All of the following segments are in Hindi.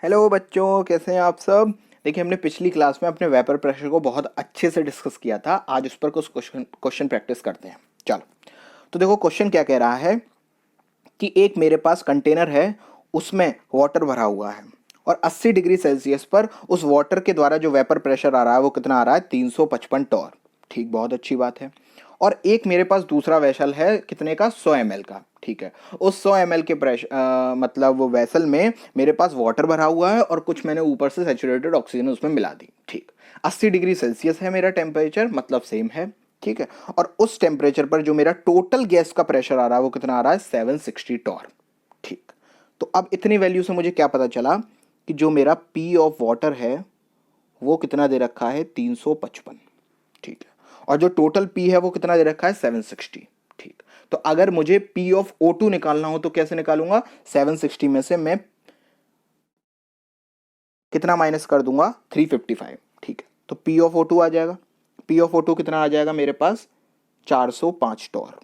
हेलो बच्चों, कैसे हैं आप सब। देखिए, हमने पिछली क्लास में अपने वेपर प्रेशर को बहुत अच्छे से डिस्कस किया था। आज उस पर कुछ क्वेश्चन प्रैक्टिस करते हैं। चलो, तो देखो क्वेश्चन क्या कह रहा है कि एक मेरे पास कंटेनर है, उसमें वाटर भरा हुआ है और 80 डिग्री सेल्सियस पर उस वाटर के द्वारा जो वेपर प्रेशर आ रहा है वो कितना आ रहा है, 355 टॉर। ठीक, बहुत अच्छी बात है। और एक मेरे पास दूसरा वेसल है, कितने का, 100 ml का। ठीक है, उस 100 ml के प्रेशर मतलब वो वेसल में मेरे पास वाटर भरा हुआ है और कुछ मैंने ऊपर से सैचुरेटेड ऑक्सीजन उसमें मिला दी। ठीक, 80 डिग्री सेल्सियस है मेरा टेम्परेचर, मतलब सेम है। ठीक है, और उस टेम्परेचर पर जो मेरा टोटल गैस का प्रेशर आ रहा है वो कितना आ रहा है, 760 टॉर। ठीक, तो अब इतनी वैल्यू से मुझे क्या पता चला कि जो मेरा पी ऑफ वाटर है वो कितना दे रखा है, 355। ठीक है, और जो टोटल पी है वो कितना दे रखा है, 760। ठीक, तो अगर मुझे पी ऑफ O2 निकालना हो तो कैसे निकालूंगा, 760 में से मैं कितना माइनस कर दूंगा, 355। ठीक है, तो पी ऑफ O2 आ जाएगा। पी ऑफ O2 कितना आ जाएगा मेरे पास, 405 टॉर।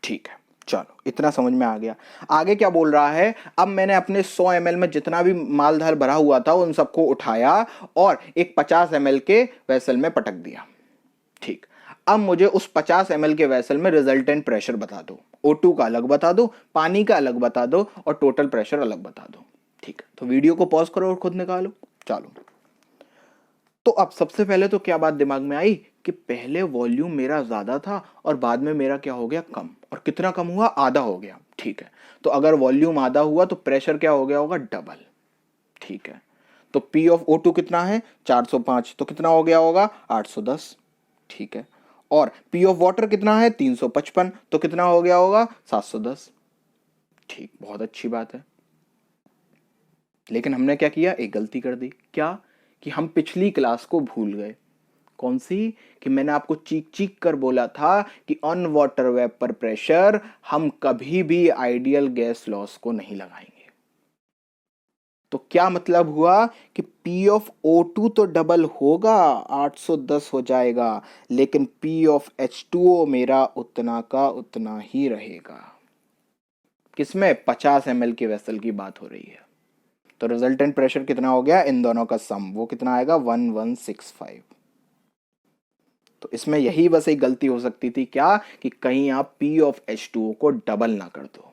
ठीक है, चलो इतना समझ में आ गया। आगे क्या बोल रहा है, अब मैंने अपने 100 ml में जितना भी मालधार भरा हुआ था उन सबको उठाया और एक 50 ml के वेसल में पटक दिया। ठीक, अब मुझे उस 50 ml के वेसल में रिजल्टेंट प्रेशर बता दो। O2 का अलग बता दो, पानी का अलग बता दो और टोटल प्रेशर अलग बता दो। ठीक है, तो वीडियो को पॉज करो और खुद निकालो। चलो, तो अब सबसे पहले तो क्या बात दिमाग में आई कि पहले वॉल्यूम मेरा ज्यादा था और बाद में मेरा क्या हो गया, कम। और कितना कम हुआ, आधा हो गया। ठीक है, तो अगर वॉल्यूम आधा हुआ तो प्रेशर क्या हो गया होगा, डबल। ठीक है, तो P ऑफ O2 कितना है, 405, तो कितना हो गया होगा, 810। ठीक है, और P ऑफ वाटर कितना है, 355, तो कितना हो गया होगा, 710। ठीक, बहुत अच्छी बात है। लेकिन हमने क्या किया, एक गलती कर दी। क्या, कि हम पिछली क्लास को भूल गए। कौन सी, कि मैंने आपको चीख चीख कर बोला था कि ऑन वाटर वेपर प्रेशर हम कभी भी आइडियल गैस लॉस को नहीं लगाएंगे। तो क्या मतलब हुआ कि P ऑफ O2 तो डबल होगा, 810 हो जाएगा, लेकिन P ऑफ H2O मेरा उतना का उतना ही रहेगा। किसमें, 50 ml के वेसल की बात हो रही है। तो रिजल्टेंट प्रेशर कितना हो गया, इन दोनों का सम, वो कितना आएगा, 1165। तो इसमें यही बस एक गलती हो सकती थी, क्या, कि कहीं आप P ऑफ H2O को डबल ना कर दो।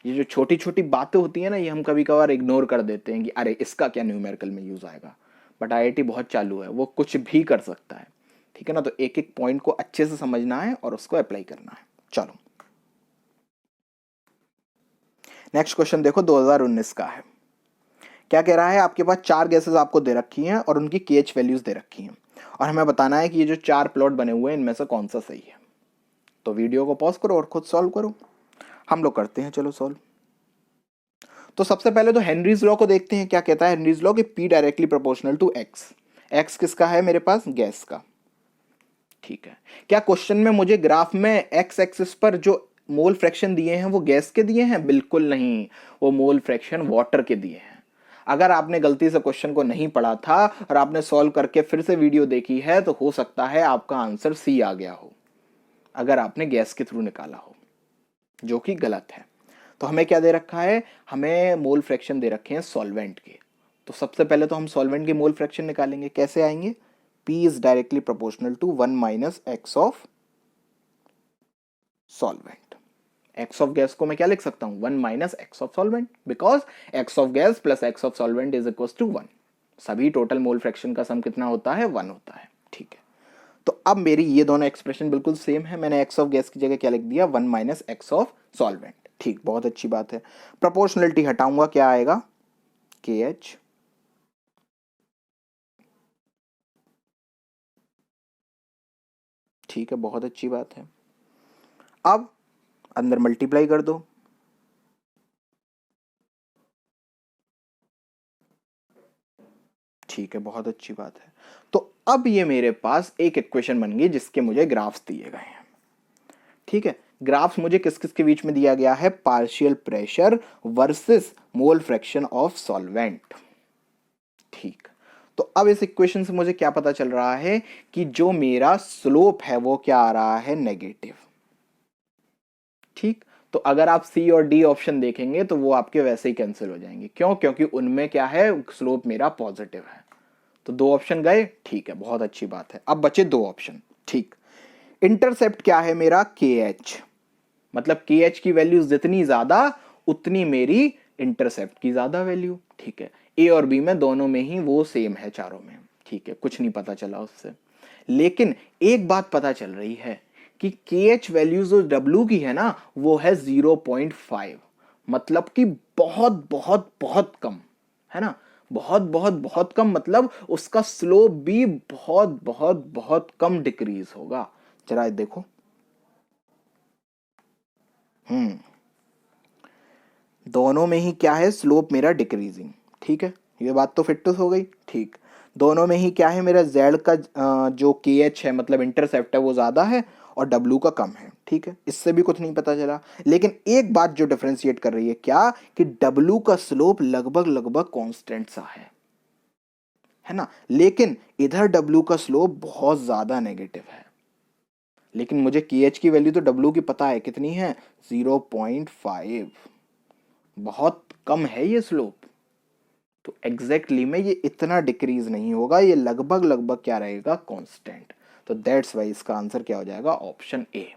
ये जो छोटी छोटी बातें होती है ना, ये हम कभी कभार इग्नोर कर देते हैं कि अरे इसका क्या न्यूमेरिकल में यूज आएगा। बट आईआईटी बहुत चालू है, वो कुछ भी कर सकता है। ठीक है ना, तो एक एक पॉइंट को अच्छे से समझना है और उसको अप्लाई करना है। चलो, नेक्स्ट क्वेश्चन देखो, 2019 का है। क्या कह रहा है, आपके पास 4 गैसेस आपको दे रखी हैं और उनकी KH वैल्यूज दे रखी हैं और हमें बताना है कि ये जो 4 प्लॉट बने हुए हैं इनमें से कौन सा सही है। तो वीडियो को पॉज करो और खुद सॉल्व करो। हम लोग करते हैं, चलो सॉल्व। तो सबसे पहले तो हेनरीज लॉ को देखते हैं। क्या कहता है हेनरीज लॉ, कि P directly proportional to X। X किसका है मेरे पास, गैस का। ठीक है, क्या क्वेश्चन में मुझे ग्राफ में एक्स एक्सिस पर जो मोल फ्रैक्शन दिए हैं वो गैस के दिए हैं, बिल्कुल नहीं, वो मोल फ्रैक्शन वाटर के दिए हैं। अगर आपने गलती से क्वेश्चन को नहीं पढ़ा था और आपने सॉल्व करके फिर से वीडियो देखी है तो हो सकता है आपका आंसर C आ गया हो, अगर आपने गैस के थ्रू निकाला हो, जो कि गलत है। तो हमें क्या दे रखा है, हमें मोल फ्रैक्शन दे रखे हैं सॉल्वेंट के। तो सबसे पहले तो हम सॉल्वेंट के मोल फ्रैक्शन निकालेंगे। कैसे आएंगे, P is directly proportional to 1 minus x of solvent. X of gas को मैं क्या लिख सकता हूं, 1 minus x of solvent, because x of gas plus x of solvent is equal to 1। सभी टोटल मोल फ्रैक्शन का सम कितना होता है, 1 होता है। ठीक है, तो अब मेरी ये दोनों एक्सप्रेशन बिल्कुल सेम है। मैंने एक्स ऑफ गैस की जगह क्या लिख दिया, 1 माइनस एक्स ऑफ सॉल्वेंट। ठीक, बहुत अच्छी बात है। प्रोपोर्शनलिटी हटाऊंगा, क्या आएगा, KH। ठीक है, बहुत अच्छी बात है। अब अंदर मल्टीप्लाई कर दो। ठीक है, बहुत अच्छी बात है। तो अब ये मेरे पास एक इक्वेशन बन गई जिसके मुझे ग्राफ्स दिए गए हैं। ठीक है, ग्राफ्स मुझे किस किस के बीच में दिया गया है, partial pressure versus mole fraction of solvent. ठीक, तो अब इस इक्वेशन से मुझे क्या पता चल रहा है कि जो मेरा स्लोप है वो क्या आ रहा है, नेगेटिव। ठीक, तो अगर आप सी और डी ऑप्शन देखेंगे तो वो आपके वैसे ही कैंसिल हो जाएंगे। क्यों? क्योंकि उनमें क्या है, स्लोप मेरा पॉजिटिव है। तो 2 ऑप्शन गए, ठीक है, बहुत अच्छी बात है। अब बचे 2 ऑप्शन, ठीक। इंटरसेप्ट क्या है मेरा, के एच, मतलब के एच की वैल्यू जितनी ज्यादा उतनी मेरी इंटरसेप्ट की ज्यादा वैल्यू, ठीक है। ए और बी में दोनों में ही वो सेम है, चारों में, ठीक है, कुछ नहीं पता चला उससे। लेकिन एक बात पता चल रही है कि के एच वैल्यू जो डब्ल्यू की है ना, वो है 0.5, मतलब कि बहुत बहुत बहुत कम है ना, बहुत बहुत बहुत कम, मतलब उसका स्लोप भी बहुत बहुत बहुत कम डिक्रीज होगा। जरा देखो, दोनों में ही क्या है, स्लोप मेरा डिक्रीजिंग, ठीक है, ये बात तो फिट हो गई, ठीक। दोनों में ही क्या है, मेरा जेड का जो के एच है, मतलब इंटरसेप्ट है, वो ज्यादा है और डब्ल्यू का कम है, ठीक है, इससे भी कुछ नहीं पता चला। लेकिन एक बात जो डिफरेंशिएट कर रही है क्या, कि डब्ल्यू का स्लोप लगभग लगभग कांस्टेंट सा है ना, लेकिन इधर डब्ल्यू का स्लोप बहुत ज्यादा नेगेटिव है। लेकिन मुझे के एच की वैल्यू तो डब्ल्यू की पता है, कितनी है, 0.5, बहुत कम है ये स्लोप। तो एग्जैक्टली में ये इतना डिक्रीज नहीं होगा, ये लगभग लगभग क्या रहेगा, कांस्टेंट। तो दैट्स वाई इसका आंसर क्या हो जाएगा, ऑप्शन ए।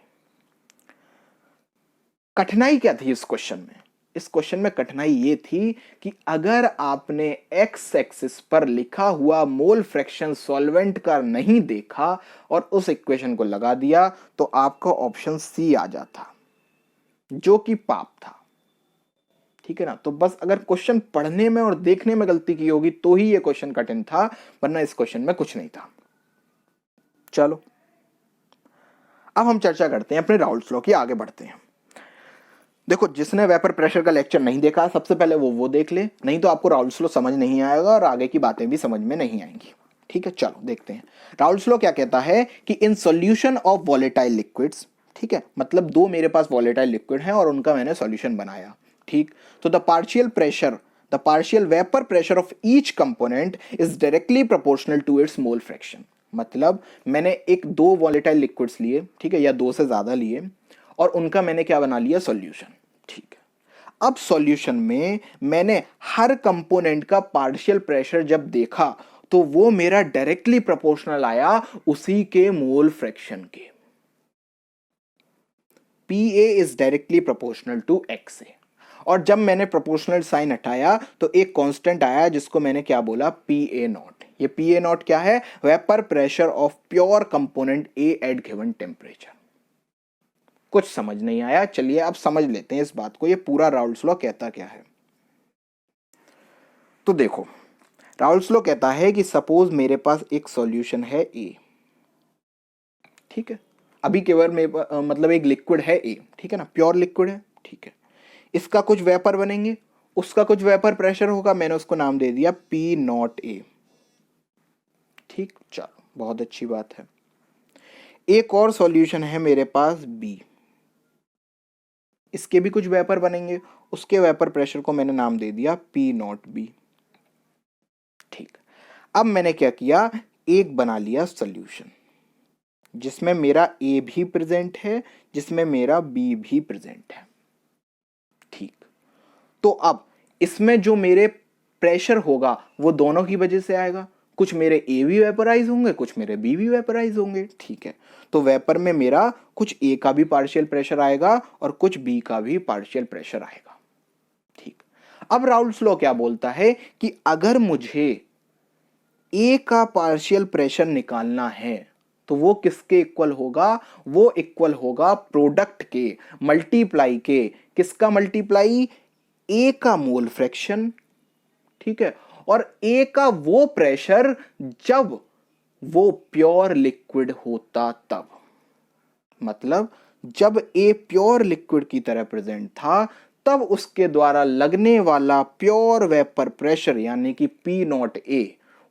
कठिनाई क्या थी इस क्वेश्चन में, इस क्वेश्चन में कठिनाई ये थी कि अगर आपने एक्स एक्सिस पर लिखा हुआ मोल फ्रैक्शन सॉल्वेंट का नहीं देखा और उस इक्वेशन को लगा दिया तो आपका ऑप्शन सी आ जाता, जो कि पाप था, ठीक है ना। तो बस अगर क्वेश्चन पढ़ने में और देखने में गलती की होगी तो ही ये क्वेश्चन कठिन था, वरना इस क्वेश्चन में कुछ नहीं था। चलो अब हम चर्चा करते हैं अपने राउल्स लॉ की, आगे बढ़ते हैं। देखो, जिसने वेपर प्रेशर का लेक्चर नहीं देखा सबसे पहले वो देख ले, नहीं तो आपको राउल्स लॉ समझ नहीं आएगा और आगे की बातें भी समझ में नहीं आएंगी, ठीक है। चलो देखते हैं राउल्स लॉ क्या कहता है कि in solution of volatile liquids, ठीक है, मतलब दो मेरे पास वॉलेटाइल लिक्विड हैं और उनका मैंने सॉल्यूशन बनाया, ठीक। तो the partial vapour pressure of each component is directly proportional to its mole fraction. मतलब मैंने एक दो वॉलेटाइल लिक्विड्स लिए, ठीक है, या दो से ज्यादा लिए और उनका मैंने क्या बना लिया, सॉल्यूशन, ठीक है। अब सॉल्यूशन में मैंने हर कंपोनेंट का पार्शियल प्रेशर जब देखा तो वो मेरा डायरेक्टली प्रोपोर्शनल आया उसी के मोल फ्रैक्शन के। PA is directly proportional to XA। और जब मैंने प्रोपोर्शनल साइन हटाया तो एक कांस्टेंट आया जिसको मैंने क्या बोला, PA नॉट। ये PA नॉट क्या है, vapour pressure of pure component A at given temperature. कुछ समझ नहीं आया, चलिए अब समझ लेते हैं इस बात को, ये पूरा राउल्स लॉ कहता क्या है। तो देखो, राउल्स लॉ कहता है कि सपोज मेरे पास एक सॉल्यूशन है A, ठीक है, अभी केवल मतलब एक लिक्विड है A, ठीक है ना, प्योर लिक्विड है, ठीक है। इसका कुछ वेपर बनेंगे, उसका कुछ वेपर प्रेशर होगा, मैंने उसको नाम दे दिया P0A, ठीक। चलो बहुत अच्छी बात है। एक और सॉल्यूशन है मेरे पास B, इसके भी कुछ वेपर बनेंगे, उसके वेपर प्रेशर को मैंने नाम दे दिया P0B, ठीक। अब मैंने क्या किया, एक बना लिया सॉल्यूशन जिसमें मेरा A भी प्रेजेंट है, जिसमें मेरा B भी प्रेजेंट है, ठीक। तो अब इसमें जो मेरे प्रेशर होगा वो दोनों की वजह से आएगा, कुछ मेरे A भी वेपराइज होंगे, कुछ मेरे B भी वेपराइज होंगे, ठीक है। तो वेपर में मेरा कुछ A का भी पार्शियल प्रेशर आएगा और कुछ B का भी पार्शियल प्रेशर आएगा, ठीक। अब राउल्स लॉ क्या बोलता है कि अगर मुझे A का पार्शियल प्रेशर निकालना है तो वो किसके इक्वल होगा, वो इक्वल होगा प्रोडक्ट के मल्टीप्लाई के, किसका मल्टीप्लाई, A का मोल फ्रैक्शन, ठीक है, और A का वो प्रेशर जब वो प्योर लिक्विड होता तब, मतलब जब A प्योर लिक्विड की तरह प्रेजेंट था तब उसके द्वारा लगने वाला प्योर वेपर प्रेशर यानी कि P0A,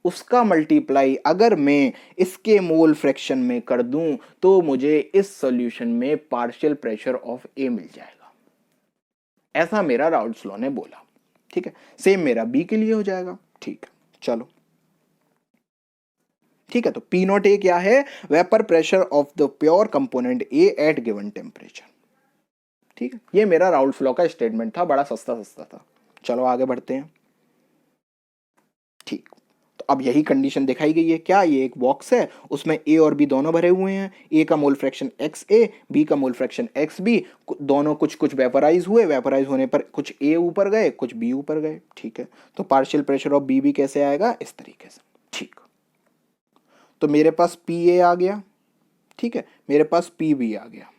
उसका मल्टीप्लाई अगर मैं इसके मोल फ्रैक्शन में कर दूं तो मुझे इस सॉल्यूशन में पार्शियल प्रेशर ऑफ A मिल जाएगा। ऐसा मेरा राउल्स लॉ ने बोला, ठीक है। सेम मेरा B के लिए हो जाएगा, ठीक। चलो ठीक है, तो P0A क्या है, vapour pressure of the pure component A at given temperature, ठीक है, ये मेरा राउल्स लॉ का स्टेटमेंट था, बड़ा सस्ता सस्ता था। चलो आगे बढ़ते हैं। ठीक, तो अब यही कंडीशन दिखाई गई है। क्या, ये एक बॉक्स है, उसमें ए और बी दोनों भरे हुए हैं। ए का मोल फ्रैक्शन एक्स ए, बी का मोल फ्रैक्शन एक्स बी, दोनों कुछ कुछ वेपराइज हुए, वेपराइज होने पर कुछ ए ऊपर गए कुछ बी ऊपर गए। ठीक है, तो पार्शियल प्रेशर ऑफ बी भी कैसे आएगा, इस तरीके से। ठीक, तो मेरे पास पी ए आ गया, ठीक है, मेरे पास पी बी आ गया।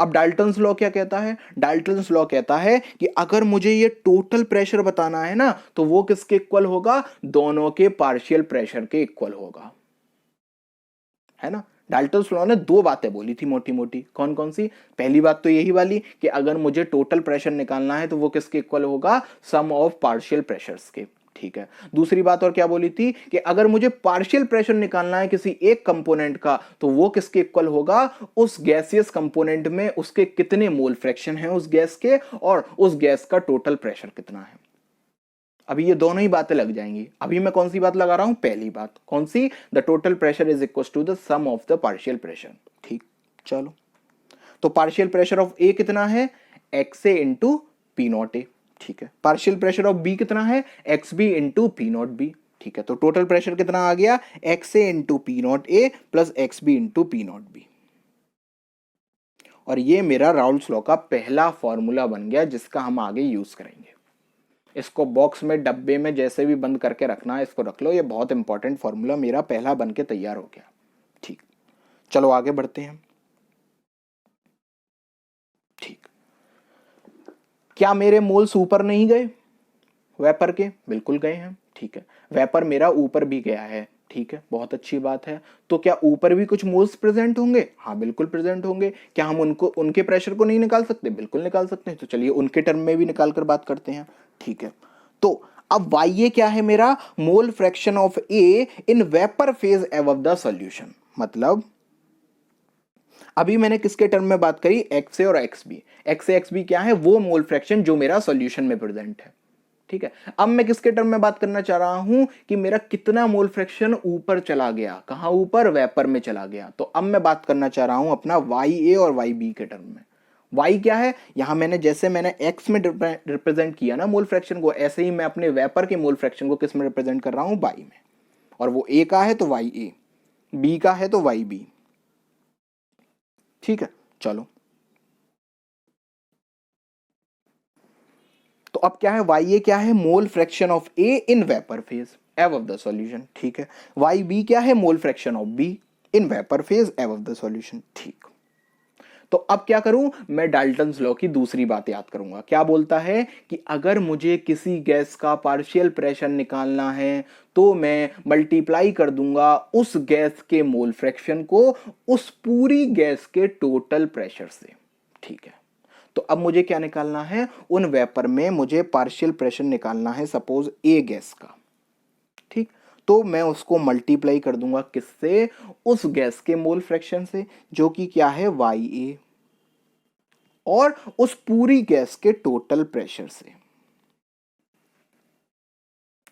अब डाल्टन्स लॉ क्या कहता है, डाल्टन्स लॉ कहता है कि अगर मुझे ये टोटल प्रेशर बताना है ना, तो वो किसके इक्वल होगा, दोनों के पार्शियल प्रेशर के इक्वल होगा, है ना। डाल्टन्स लॉ ने दो बातें बोली थी मोटी मोटी, कौन कौन सी, पहली बात तो यही वाली कि अगर मुझे टोटल प्रेशर निकालना है तो वो किसके इक्वल होगा, सम ऑफ पार्शियल प्रेशर्स के। ठीक है, दूसरी बात और क्या बोली थी कि अगर मुझे पार्शियल प्रेशर निकालना है किसी एक कंपोनेंट का, तो वो किसके इक्वल होगा, उस गैसियस कंपोनेंट में उसके कितने मोल फ्रैक्शन हैं उस गैस के, और उस गैस का टोटल प्रेशर कितना है। अभी ये दोनों ही बातें लग जाएंगी। अभी मैं कौन सी बात लगा रहा हूं, पहली बात कौन सी, the total pressure is equal to the sum of the partial pressure. ठीक, चलो, तो पार्शियल प्रेशर ऑफ ए कितना है, x A into P not a. ठीक है, पार्शियल प्रेशर ऑफ बी कितना है, x B into P not be. ठीक है, तो टोटल प्रेशर कितना आ गया, x A into P not a plus x B into P not B. और ये मेरा राउल्स लॉ का पहला फॉर्मूला बन गया जिसका हम आगे यूज करेंगे। इसको बॉक्स में डब्बे में जैसे भी बंद करके रखना है, इसको रख लो, ये बहुत इंपॉर्टेंट फॉर्मूला मेरा पहला बन के तैयार हो गया। ठीक, चलो आगे बढ़ते हैं। ठीक, क्या मेरे मोल्स ऊपर नहीं गए वेपर के, बिल्कुल गए हैं। ठीक है, वेपर मेरा ऊपर भी गया है। ठीक है, बहुत अच्छी बात है। तो क्या ऊपर भी कुछ मोल्स प्रेजेंट होंगे, हाँ बिल्कुल प्रेजेंट होंगे। क्या हम उनको, उनके प्रेशर को नहीं निकाल सकते, बिल्कुल निकाल सकते हैं। तो चलिए उनके टर्म में भी निकाल कर बात करते हैं। ठीक है, तो अब वाई क्या है मेरा, mole fraction of A in vapour phase above the solution. मतलब अभी मैंने किसके टर्म में बात करी, एक्स ए और एक्स बी। एक्स ए एक्स बी क्या है, वो मोल फ्रैक्शन जो मेरा सॉल्यूशन में प्रेजेंट है। ठीक है, अब मैं किसके टर्म में बात करना चाह रहा हूं कि मेरा कितना मोल फ्रैक्शन ऊपर चला गया, कहां ऊपर, वेपर में चला गया। तो अब मैं बात करना चाह रहा हूं अपना वाई ए और वाई बी के टर्म में। वाई क्या है, यहां मैंने जैसे मैंने एक्स में रिप्रेजेंट किया ना मोल फ्रैक्शन को, ऐसे ही मैं अपने वेपर के मोल फ्रैक्शन को किस में रिप्रेजेंट कर रहा हूं, वाई में। और वो ए का है तो वाई ए, बी का है तो वाई बी। ठीक है, चलो, तो अब क्या है, वाई ए क्या है, mole fraction of A in vapour phase above the solution. ठीक है, वाई बी क्या है, mole fraction of be in vapour phase above the solution. ठीक, तो अब क्या करूं, मैं डाल्टन्स लॉ की दूसरी बात याद करूंगा। क्या बोलता है कि अगर मुझे किसी गैस का पार्शियल प्रेशर निकालना है तो मैं मल्टीप्लाई कर दूंगा उस गैस के मोल फ्रैक्शन को उस पूरी गैस के टोटल प्रेशर से। ठीक है, तो अब मुझे क्या निकालना है, उन वेपर में मुझे पार्शियल प्रेशर निकालना है, सपोज ए गैस का। ठीक, तो मैं उसको मल्टीप्लाई कर दूंगा किससे, उस गैस के मोल फ्रैक्शन से जो कि क्या है, वाई ए, और उस पूरी गैस के टोटल प्रेशर से।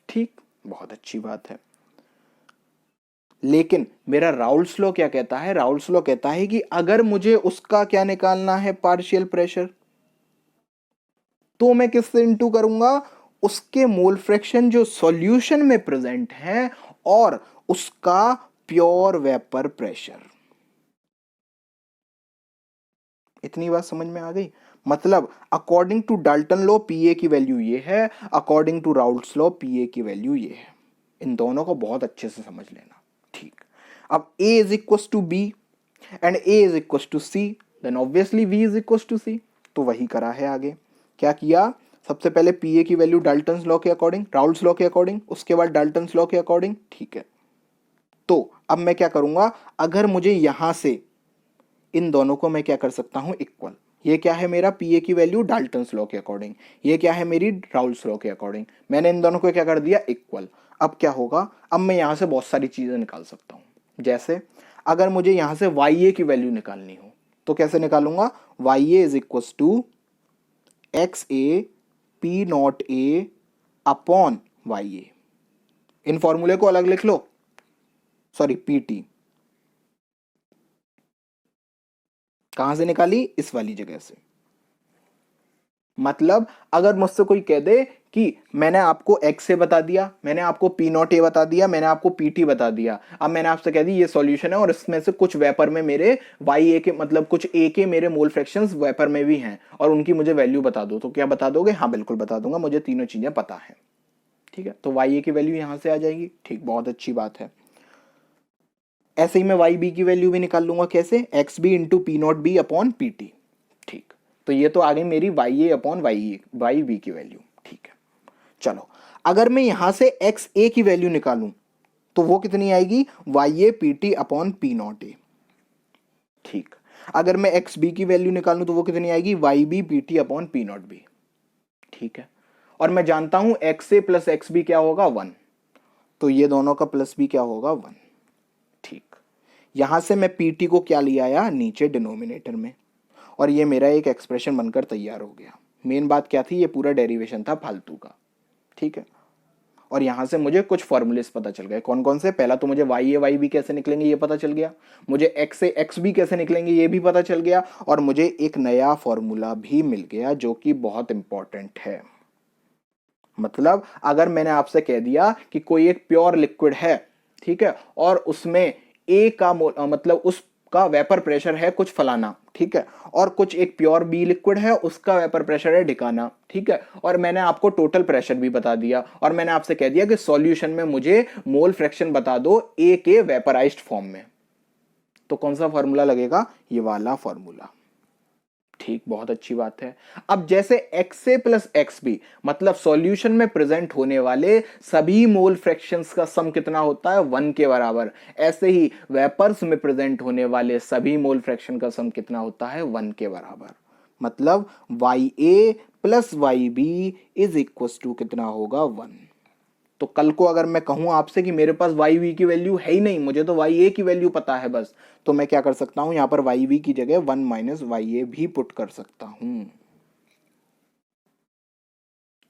ठीक, बहुत अच्छी बात है। लेकिन मेरा राउल्स लॉ क्या कहता है, राउल्स लॉ कहता है कि अगर मुझे उसका क्या निकालना है, पार्शियल प्रेशर, तो मैं किससे इंटू करूंगा, उसके मोल फ्रैक्शन जो सॉल्यूशन में प्रेजेंट है और उसका प्योर वेपर प्रेशर। इतनी बात समझ में आ गई। मतलब अकॉर्डिंग टू डाल्टन लॉ पीए की वैल्यू ये है, अकॉर्डिंग टू राउल्स लॉ पीए की वैल्यू ये है। इन दोनों को बहुत अच्छे से समझ लेना। ठीक, अब A is equal to B and A is equal to C, then obviously V is equal to C. तो वही करा है आगे। क्या किया, सबसे पहले पीए की वैल्यू डाल्टन्स लॉ के अकॉर्डिंग, राउल्स लॉ के अकॉर्डिंग, उसके बाद डाल्टन्स लॉ के अकॉर्डिंग। ठीक है, तो अब मैं क्या करूंगा, अगर मुझे यहां से इन दोनों को मैं क्या कर सकता हूं, इक्वल। ये क्या है मेरा पीए की वैल्यू डाल्टन्स लॉ के अकॉर्डिंग, ये क्या है मेरी राउल्स लॉ के अकॉर्डिंग। मैंने इन दोनों को क्या कर दिया, इक्वल। अब क्या होगा, अब मैं यहां से बहुत सारी चीजें निकाल सकता हूं। जैसे अगर मुझे यहां से वाई ए की वैल्यू निकालनी हो तो कैसे निकालूंगा, y A is equal to x A P not A upon y A. इन फॉर्मूले को अलग लिख लो, सॉरी पीटी। कहां से निकाली, इस वाली जगह से। मतलब अगर मुझसे कोई कह दे कि मैंने आपको एक्स ए बता दिया, मैंने आपको पी नॉट ए बता दिया, मैंने आपको पी टी बता दिया, अब मैंने आपसे कह दी ये सॉल्यूशन है और इसमें से कुछ वेपर में मेरे वाई ए के मतलब कुछ ए के मेरे मोल फ्रैक्शंस वेपर में भी हैं और उनकी मुझे वैल्यू बता दो, तो क्या बता दोगे? हाँ बिल्कुल बता दूंगा, मुझे तीनों चीजें पता है। ठीक है, तो वाई ए की वैल्यू यहां से आ जाएगी। ठीक, बहुत अच्छी बात है। ऐसे ही मैं वाई बी की वैल्यू भी निकाल लूंगा। कैसे? X B into P not b upon p t. ठीक, तो ये तो आ गई मेरी y a upon y b की वैल्यू। ठीक है, चलो अगर मैं यहां से एक्स ए की वैल्यू निकालूं तो वो कितनी आएगी? Y a p t upon p not a. ठीक, अगर मैं एक्स बी की वैल्यू निकालूं तो वो कितनी आएगी? Y b p t upon p not be. ठीक है, और मैं जानता हूं x a plus x b क्या होगा? 1, तो ये दोनों का प्लस भी क्या होगा? 1। ठीक, यहां से मैं पीटी को क्या ले आया? नीचे डिनोमिनेटर में, और ये मेरा एक एक्सप्रेशन बनकर तैयार हो गया। मेन बात क्या थी? ये पूरा डेरिवेशन था फालतू का। ठीक है, और यहां से मुझे कुछ फॉर्मूलेस पता चल गए। कौन कौन से? पहला तो मुझे वाई ए वाई बी कैसे निकलेंगे ये पता चल गया, मुझे एक्स ए एक्स बी कैसे निकलेंगे ये भी पता चल गया, और मुझे एक नया फॉर्मूला भी मिल गया जो कि बहुत इंपॉर्टेंट है। मतलब अगर मैंने आपसे कह दिया कि कोई एक प्योर लिक्विड है, ठीक है, और उसमें ए का मतलब उसका वेपर प्रेशर है कुछ फलाना, ठीक है, और कुछ एक प्योर बी लिक्विड है उसका वेपर प्रेशर है ढिकाना, ठीक है, और मैंने आपको टोटल प्रेशर भी बता दिया और मैंने आपसे कह दिया कि सॉल्यूशन में मुझे मोल फ्रैक्शन बता दो ए के वेपराइज्ड फॉर्म में, तो कौन सा फॉर्मूला लगेगा? ये वाला फॉर्मूला। ठीक, बहुत अच्छी बात है। अब जैसे x a plus x B मतलब सॉल्यूशन में प्रेजेंट होने वाले सभी मोल फ्रैक्शंस का सम कितना होता है? 1 के बराबर। ऐसे ही वेपर्स में प्रेजेंट होने वाले सभी मोल फ्रैक्शन का सम कितना होता है? 1 के बराबर। मतलब y a plus y b is equal to कितना होगा? 1। तो कल को अगर मैं कहूं आपसे कि मेरे पास वाई वी की वैल्यू है ही नहीं, मुझे तो वाई ए की वैल्यू पता है बस, तो मैं क्या कर सकता हूं? यहां पर वाई वी की जगह 1 माइनस वाई ए भी पुट कर सकता हूं।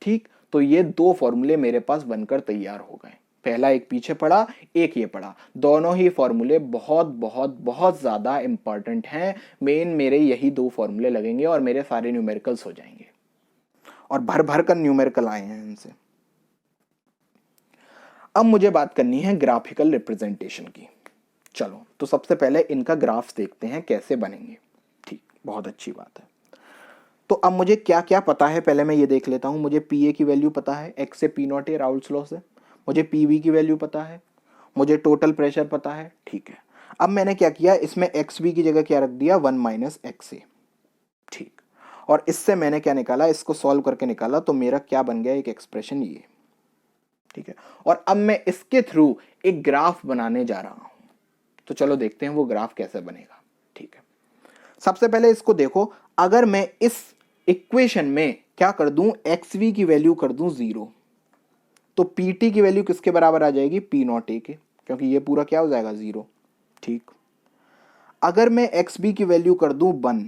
ठीक, तो ये दो फॉर्मूले मेरे पास बनकर तैयार हो गए। पहला एक पीछे पड़ा, एक ये पड़ा। दोनों ही फॉर्मूले बहुत बहुत बहुत ज्यादा इंपॉर्टेंट हैं। मेन मेरे यही दो फॉर्मूले लगेंगे और मेरे सारे न्यूमेरिकल्स हो जाएंगे, और भर भर कर न्यूमेरिकल आए हैं इनसे। अब मुझे बात करनी है ग्राफिकल रिप्रेजेंटेशन की। चलो, तो सबसे पहले इनका ग्राफ्स देखते हैं कैसे बनेंगे। ठीक, बहुत अच्छी बात है। तो अब मुझे क्या क्या पता है पहले मैं ये देख लेता हूं। मुझे पी ए की वैल्यू पता है, एक्स से P not a Raoult's law से। मुझे पी बी की वैल्यू पता है, मुझे टोटल प्रेशर पता है। ठीक है, अब मैंने क्या किया, इसमें एक्स बी की जगह क्या रख दिया? 1 माइनस एक्स ए। ठीक, और इससे मैंने क्या निकाला? इसको सॉल्व करके निकाला, तो मेरा क्या बन गया? एक एक्सप्रेशन ये। ठीक है, और अब मैं इसके थ्रू एक ग्राफ बनाने जा रहा हूं। तो चलो देखते हैं वो ग्राफ कैसे बनेगा। ठीक है, सबसे पहले इसको देखो। अगर मैं इस इक्वेशन में क्या कर दूं? एक्स वी की वैल्यू कर दूं 0, तो पी टी की वैल्यू किसके बराबर आ जाएगी? पी नॉट ए के, क्योंकि ये पूरा क्या हो जाएगा? 0। ठीक, अगर मैं एक्स बी की वैल्यू कर दूं 1,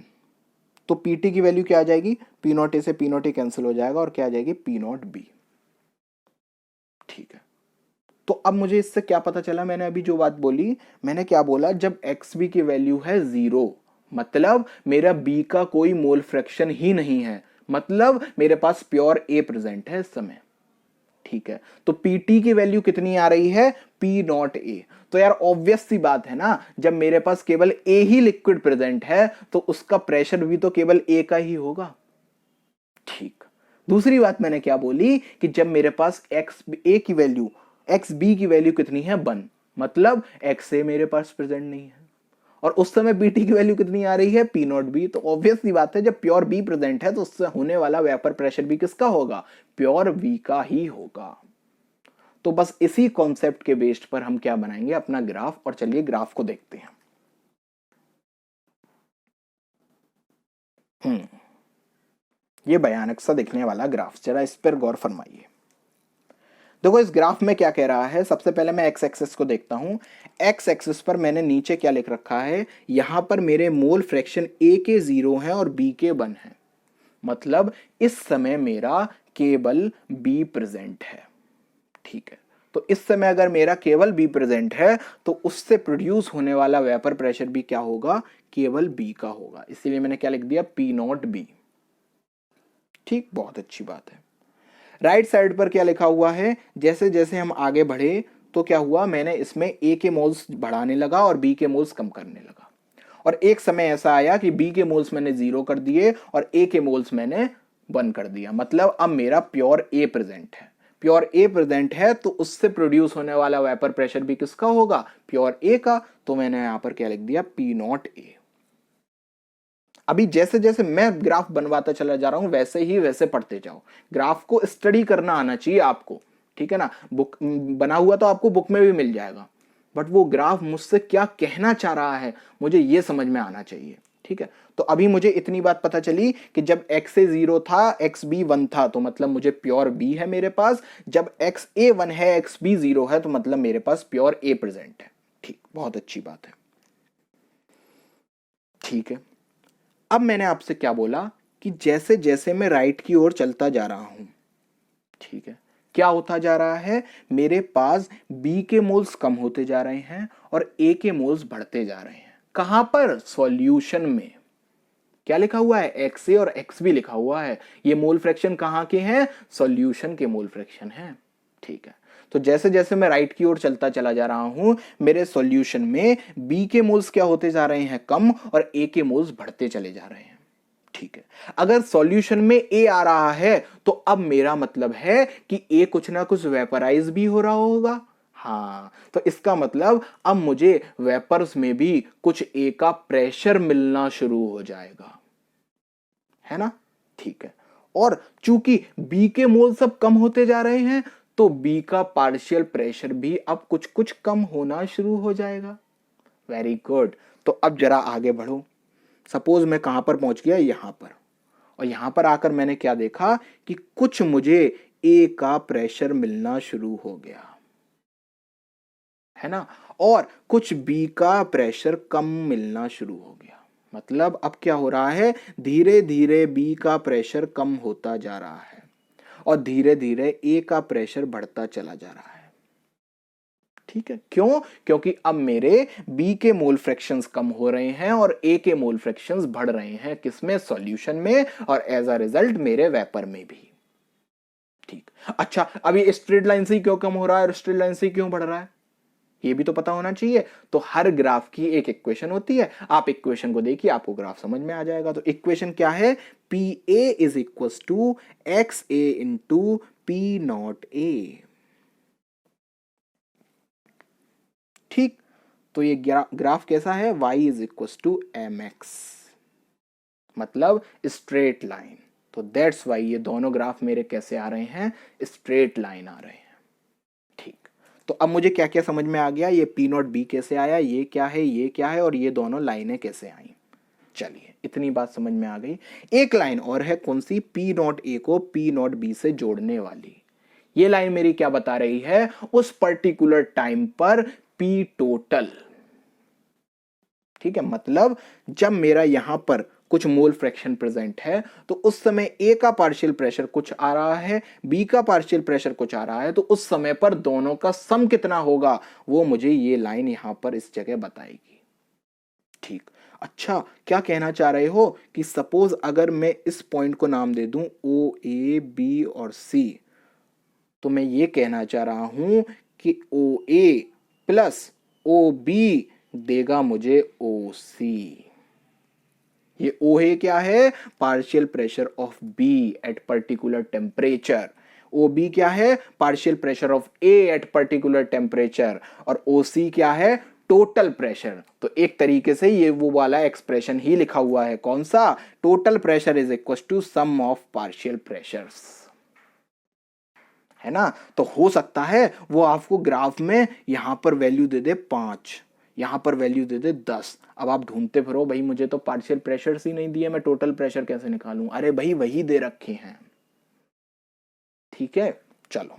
तो पी टी की वैल्यू क्या आ जाएगी? पी नॉट ए से पी नॉट ए कैंसिल हो जाएगा और क्या आ जाएगी? P not be. ठीक है, तो अब मुझे इससे क्या पता चला? मैंने अभी जो बात बोली, मैंने क्या बोला? जब एक्स बी की वैल्यू है 0, मतलब मेरा बी का कोई मोल फ्रैक्शन ही नहीं है, मतलब मेरे पास प्योर ए प्रेजेंट है इस समय। ठीक है, तो पीटी की वैल्यू कितनी आ रही है? P not a. तो यार ऑब्वियस सी बात है ना, जब मेरे पास केवल ए ही लिक्विड प्रेजेंट है तो उसका प्रेशर भी तो केवल ए का ही होगा। ठीक, दूसरी बात मैंने क्या बोली कि जब मेरे पास एक्स ए की वैल्यू एक्स बी की वैल्यू कितनी है? 1, मतलब एक्स ए मेरे पास प्रेजेंट नहीं है, और उस समय बीटी की वैल्यू कितनी आ रही है? P not be. तो ऑब्वियस सी बात है जब प्योर बी प्रेजेंट है तो उससे होने वाला वेपर प्रेशर भी किसका होगा? प्योर बी का ही होगा। तो बस इसी कॉन्सेप्ट के बेस्ड पर हम क्या बनाएंगे? अपना ग्राफ। और चलिए ग्राफ को देखते हैं। ये भयानक सा दिखने वाला ग्राफ, जरा इस पर गौर फरमाइए। देखो इस ग्राफ में क्या कह रहा है। सबसे पहले मैं एक्स एक्सिस को देखता हूं। एक्स एक्सिस पर मैंने नीचे क्या लिख रखा है? यहां पर मेरे मोल फ्रैक्शन ए के 0 हैं और बी के 1 हैं, मतलब इस समय मेरा केवल बी प्रेजेंट है। ठीक है, तो इस समय अगर मेरा केवल बी प्रेजेंट है तो उससे प्रोड्यूस होने वाला वेपर प्रेशर भी क्या होगा? केवल बी का होगा। इसीलिए मैंने क्या लिख दिया? P not be. ठीक, बहुत अच्छी बात है। राइट साइड पर क्या लिखा हुआ है, जैसे जैसे हम आगे बढ़े तो क्या हुआ, मैंने इसमें ए के मोल्स बढ़ाने लगा और बी के मोल्स कम करने लगा, और एक समय ऐसा आया कि बी के मोल्स मैंने 0 कर दिए और ए के मोल्स मैंने 1 कर दिया। मतलब अब मेरा प्योर ए प्रेजेंट है। प्योर ए प्रेजेंट है तो उससे प्रोड्यूस होने वाला वेपर प्रेशर भी किसका होगा, प्योर ए का। तो मैंने यहां पर क्या लिख दिया, पी नॉट ए। अभी जैसे जैसे मैं ग्राफ बनवाता चला जा रहा हूं वैसे ही वैसे पढ़ते जाओ। ग्राफ को स्टडी करना आना चाहिए आपको, ठीक है ना। बुक बना हुआ तो आपको बुक में भी मिल जाएगा, बट वो ग्राफ मुझसे क्या कहना चाह रहा है मुझे ये समझ में आना चाहिए, ठीक है। तो अभी मुझे इतनी बात पता चली कि जब x ए 0 था एक्स बी 1 था तो मतलब मुझे प्योर b है मेरे पास। जब x ए 1 है एक्स बी 0 है तो मतलब मेरे पास प्योर a प्रेजेंट है। ठीक, बहुत अच्छी बात है। ठीक है, अब मैंने आपसे क्या बोला कि जैसे जैसे मैं राइट की ओर चलता जा रहा हूं, ठीक है, क्या होता जा रहा है, मेरे पास बी के मोल्स कम होते जा रहे हैं और ए के मोल्स बढ़ते जा रहे हैं। कहां पर, सॉल्यूशन में। क्या लिखा हुआ है, एक्स ए और एक्स बी लिखा हुआ है। ये मोल फ्रैक्शन कहां के हैं, सॉल्यूशन के मोल फ्रैक्शन है। ठीक है, तो जैसे जैसे मैं राइट की ओर चलता चला जा रहा हूं मेरे सॉल्यूशन में बी के मोल्स क्या होते जा रहे हैं, कम, और ए के मोल्स बढ़ते चले जा रहे हैं। ठीक है, अगर सॉल्यूशन में ए आ रहा है तो अब मेरा मतलब है कि ए कुछ ना कुछ वेपराइज भी हो रहा होगा। हाँ, तो इसका मतलब अब मुझे वेपर्स में भी कुछ ए का प्रेशर मिलना शुरू हो जाएगा, है ना। ठीक है, और चूंकि बी के मोल सब कम होते जा रहे हैं तो बी का पार्शियल प्रेशर भी अब कुछ कुछ कम होना शुरू हो जाएगा। Very good. तो अब जरा आगे बढ़ो। सपोज मैं कहां पर पहुंच गया, यहां पर, और यहां पर आकर मैंने क्या देखा कि कुछ मुझे ए का प्रेशर मिलना शुरू हो गया, है ना, और कुछ बी का प्रेशर कम मिलना शुरू हो गया। मतलब अब क्या हो रहा है, धीरे धीरे बी का प्रेशर कम होता जा रहा है और धीरे धीरे ए का प्रेशर बढ़ता चला जा रहा है। ठीक है, क्यों, क्योंकि अब मेरे बी के मोल फ्रैक्शंस कम हो रहे हैं और ए के मोल फ्रैक्शंस बढ़ रहे हैं, किसमें, सॉल्यूशन में, और एज अ रिजल्ट मेरे वेपर में भी। ठीक, अच्छा, अभी स्ट्रेट लाइन से ही क्यों कम हो रहा है और स्ट्रेट लाइन से ही क्यों बढ़ रहा है, ये भी तो पता होना चाहिए। तो हर ग्राफ की एक इक्वेशन होती है, आप इक्वेशन को देखिए आपको ग्राफ समझ में आ जाएगा। तो इक्वेशन क्या है, p a is equal to x A into P not a. ठीक, तो ये ग्राफ कैसा है, y is equal to m x, मतलब स्ट्रेट लाइन। तो दैट्स वाई ये दोनों ग्राफ मेरे कैसे आ रहे हैं, स्ट्रेट लाइन आ रहे हैं। ठीक, तो अब मुझे क्या क्या समझ में आ गया, ये पी नॉट बी कैसे आया, ये क्या है, ये क्या है, और ये दोनों लाइनें कैसे आई। चलिए, इतनी बात समझ में आ गई। एक लाइन और है, कौन सी, पी नॉट ए को पी नॉट बी से जोड़ने वाली। ये लाइन मेरी क्या बता रही है, उस पर्टिकुलर टाइम पर पी टोटल। ठीक है, मतलब जब मेरा यहां पर कुछ मोल फ्रैक्शन प्रेजेंट है तो उस समय ए का पार्शियल प्रेशर कुछ आ रहा है, बी का पार्शियल प्रेशर कुछ आ रहा है, तो उस समय पर दोनों का सम कितना होगा वो मुझे ये लाइन यहां पर इस जगह बताएगी। ठीक, अच्छा, क्या कहना चाह रहे हो कि सपोज अगर मैं इस पॉइंट को नाम दे दूं ओ ए बी और सी, तो मैं ये कहना चाह रहा हूं कि ओ ए प्लस ओ बी देगा मुझे ओ सी। ये ओ ए क्या है, partial pressure of B at particular temperature. O B क्या है, partial pressure of A at particular temperature. और ओ सी क्या है, टोटल प्रेशर। तो एक तरीके से ये वो वाला एक्सप्रेशन ही लिखा हुआ है, कौन सा, total pressure is equal to sum of partial pressures, है ना। तो हो सकता है वो आपको ग्राफ में यहां पर वैल्यू दे दे 5, यहां पर वैल्यू दे दे 10। अब आप ढूंढते फिरो, भाई मुझे तो पार्शियल प्रेशर ही नहीं दिए, मैं टोटल प्रेशर कैसे निकालूं। अरे भाई वही दे रखे हैं। ठीक है, चलो,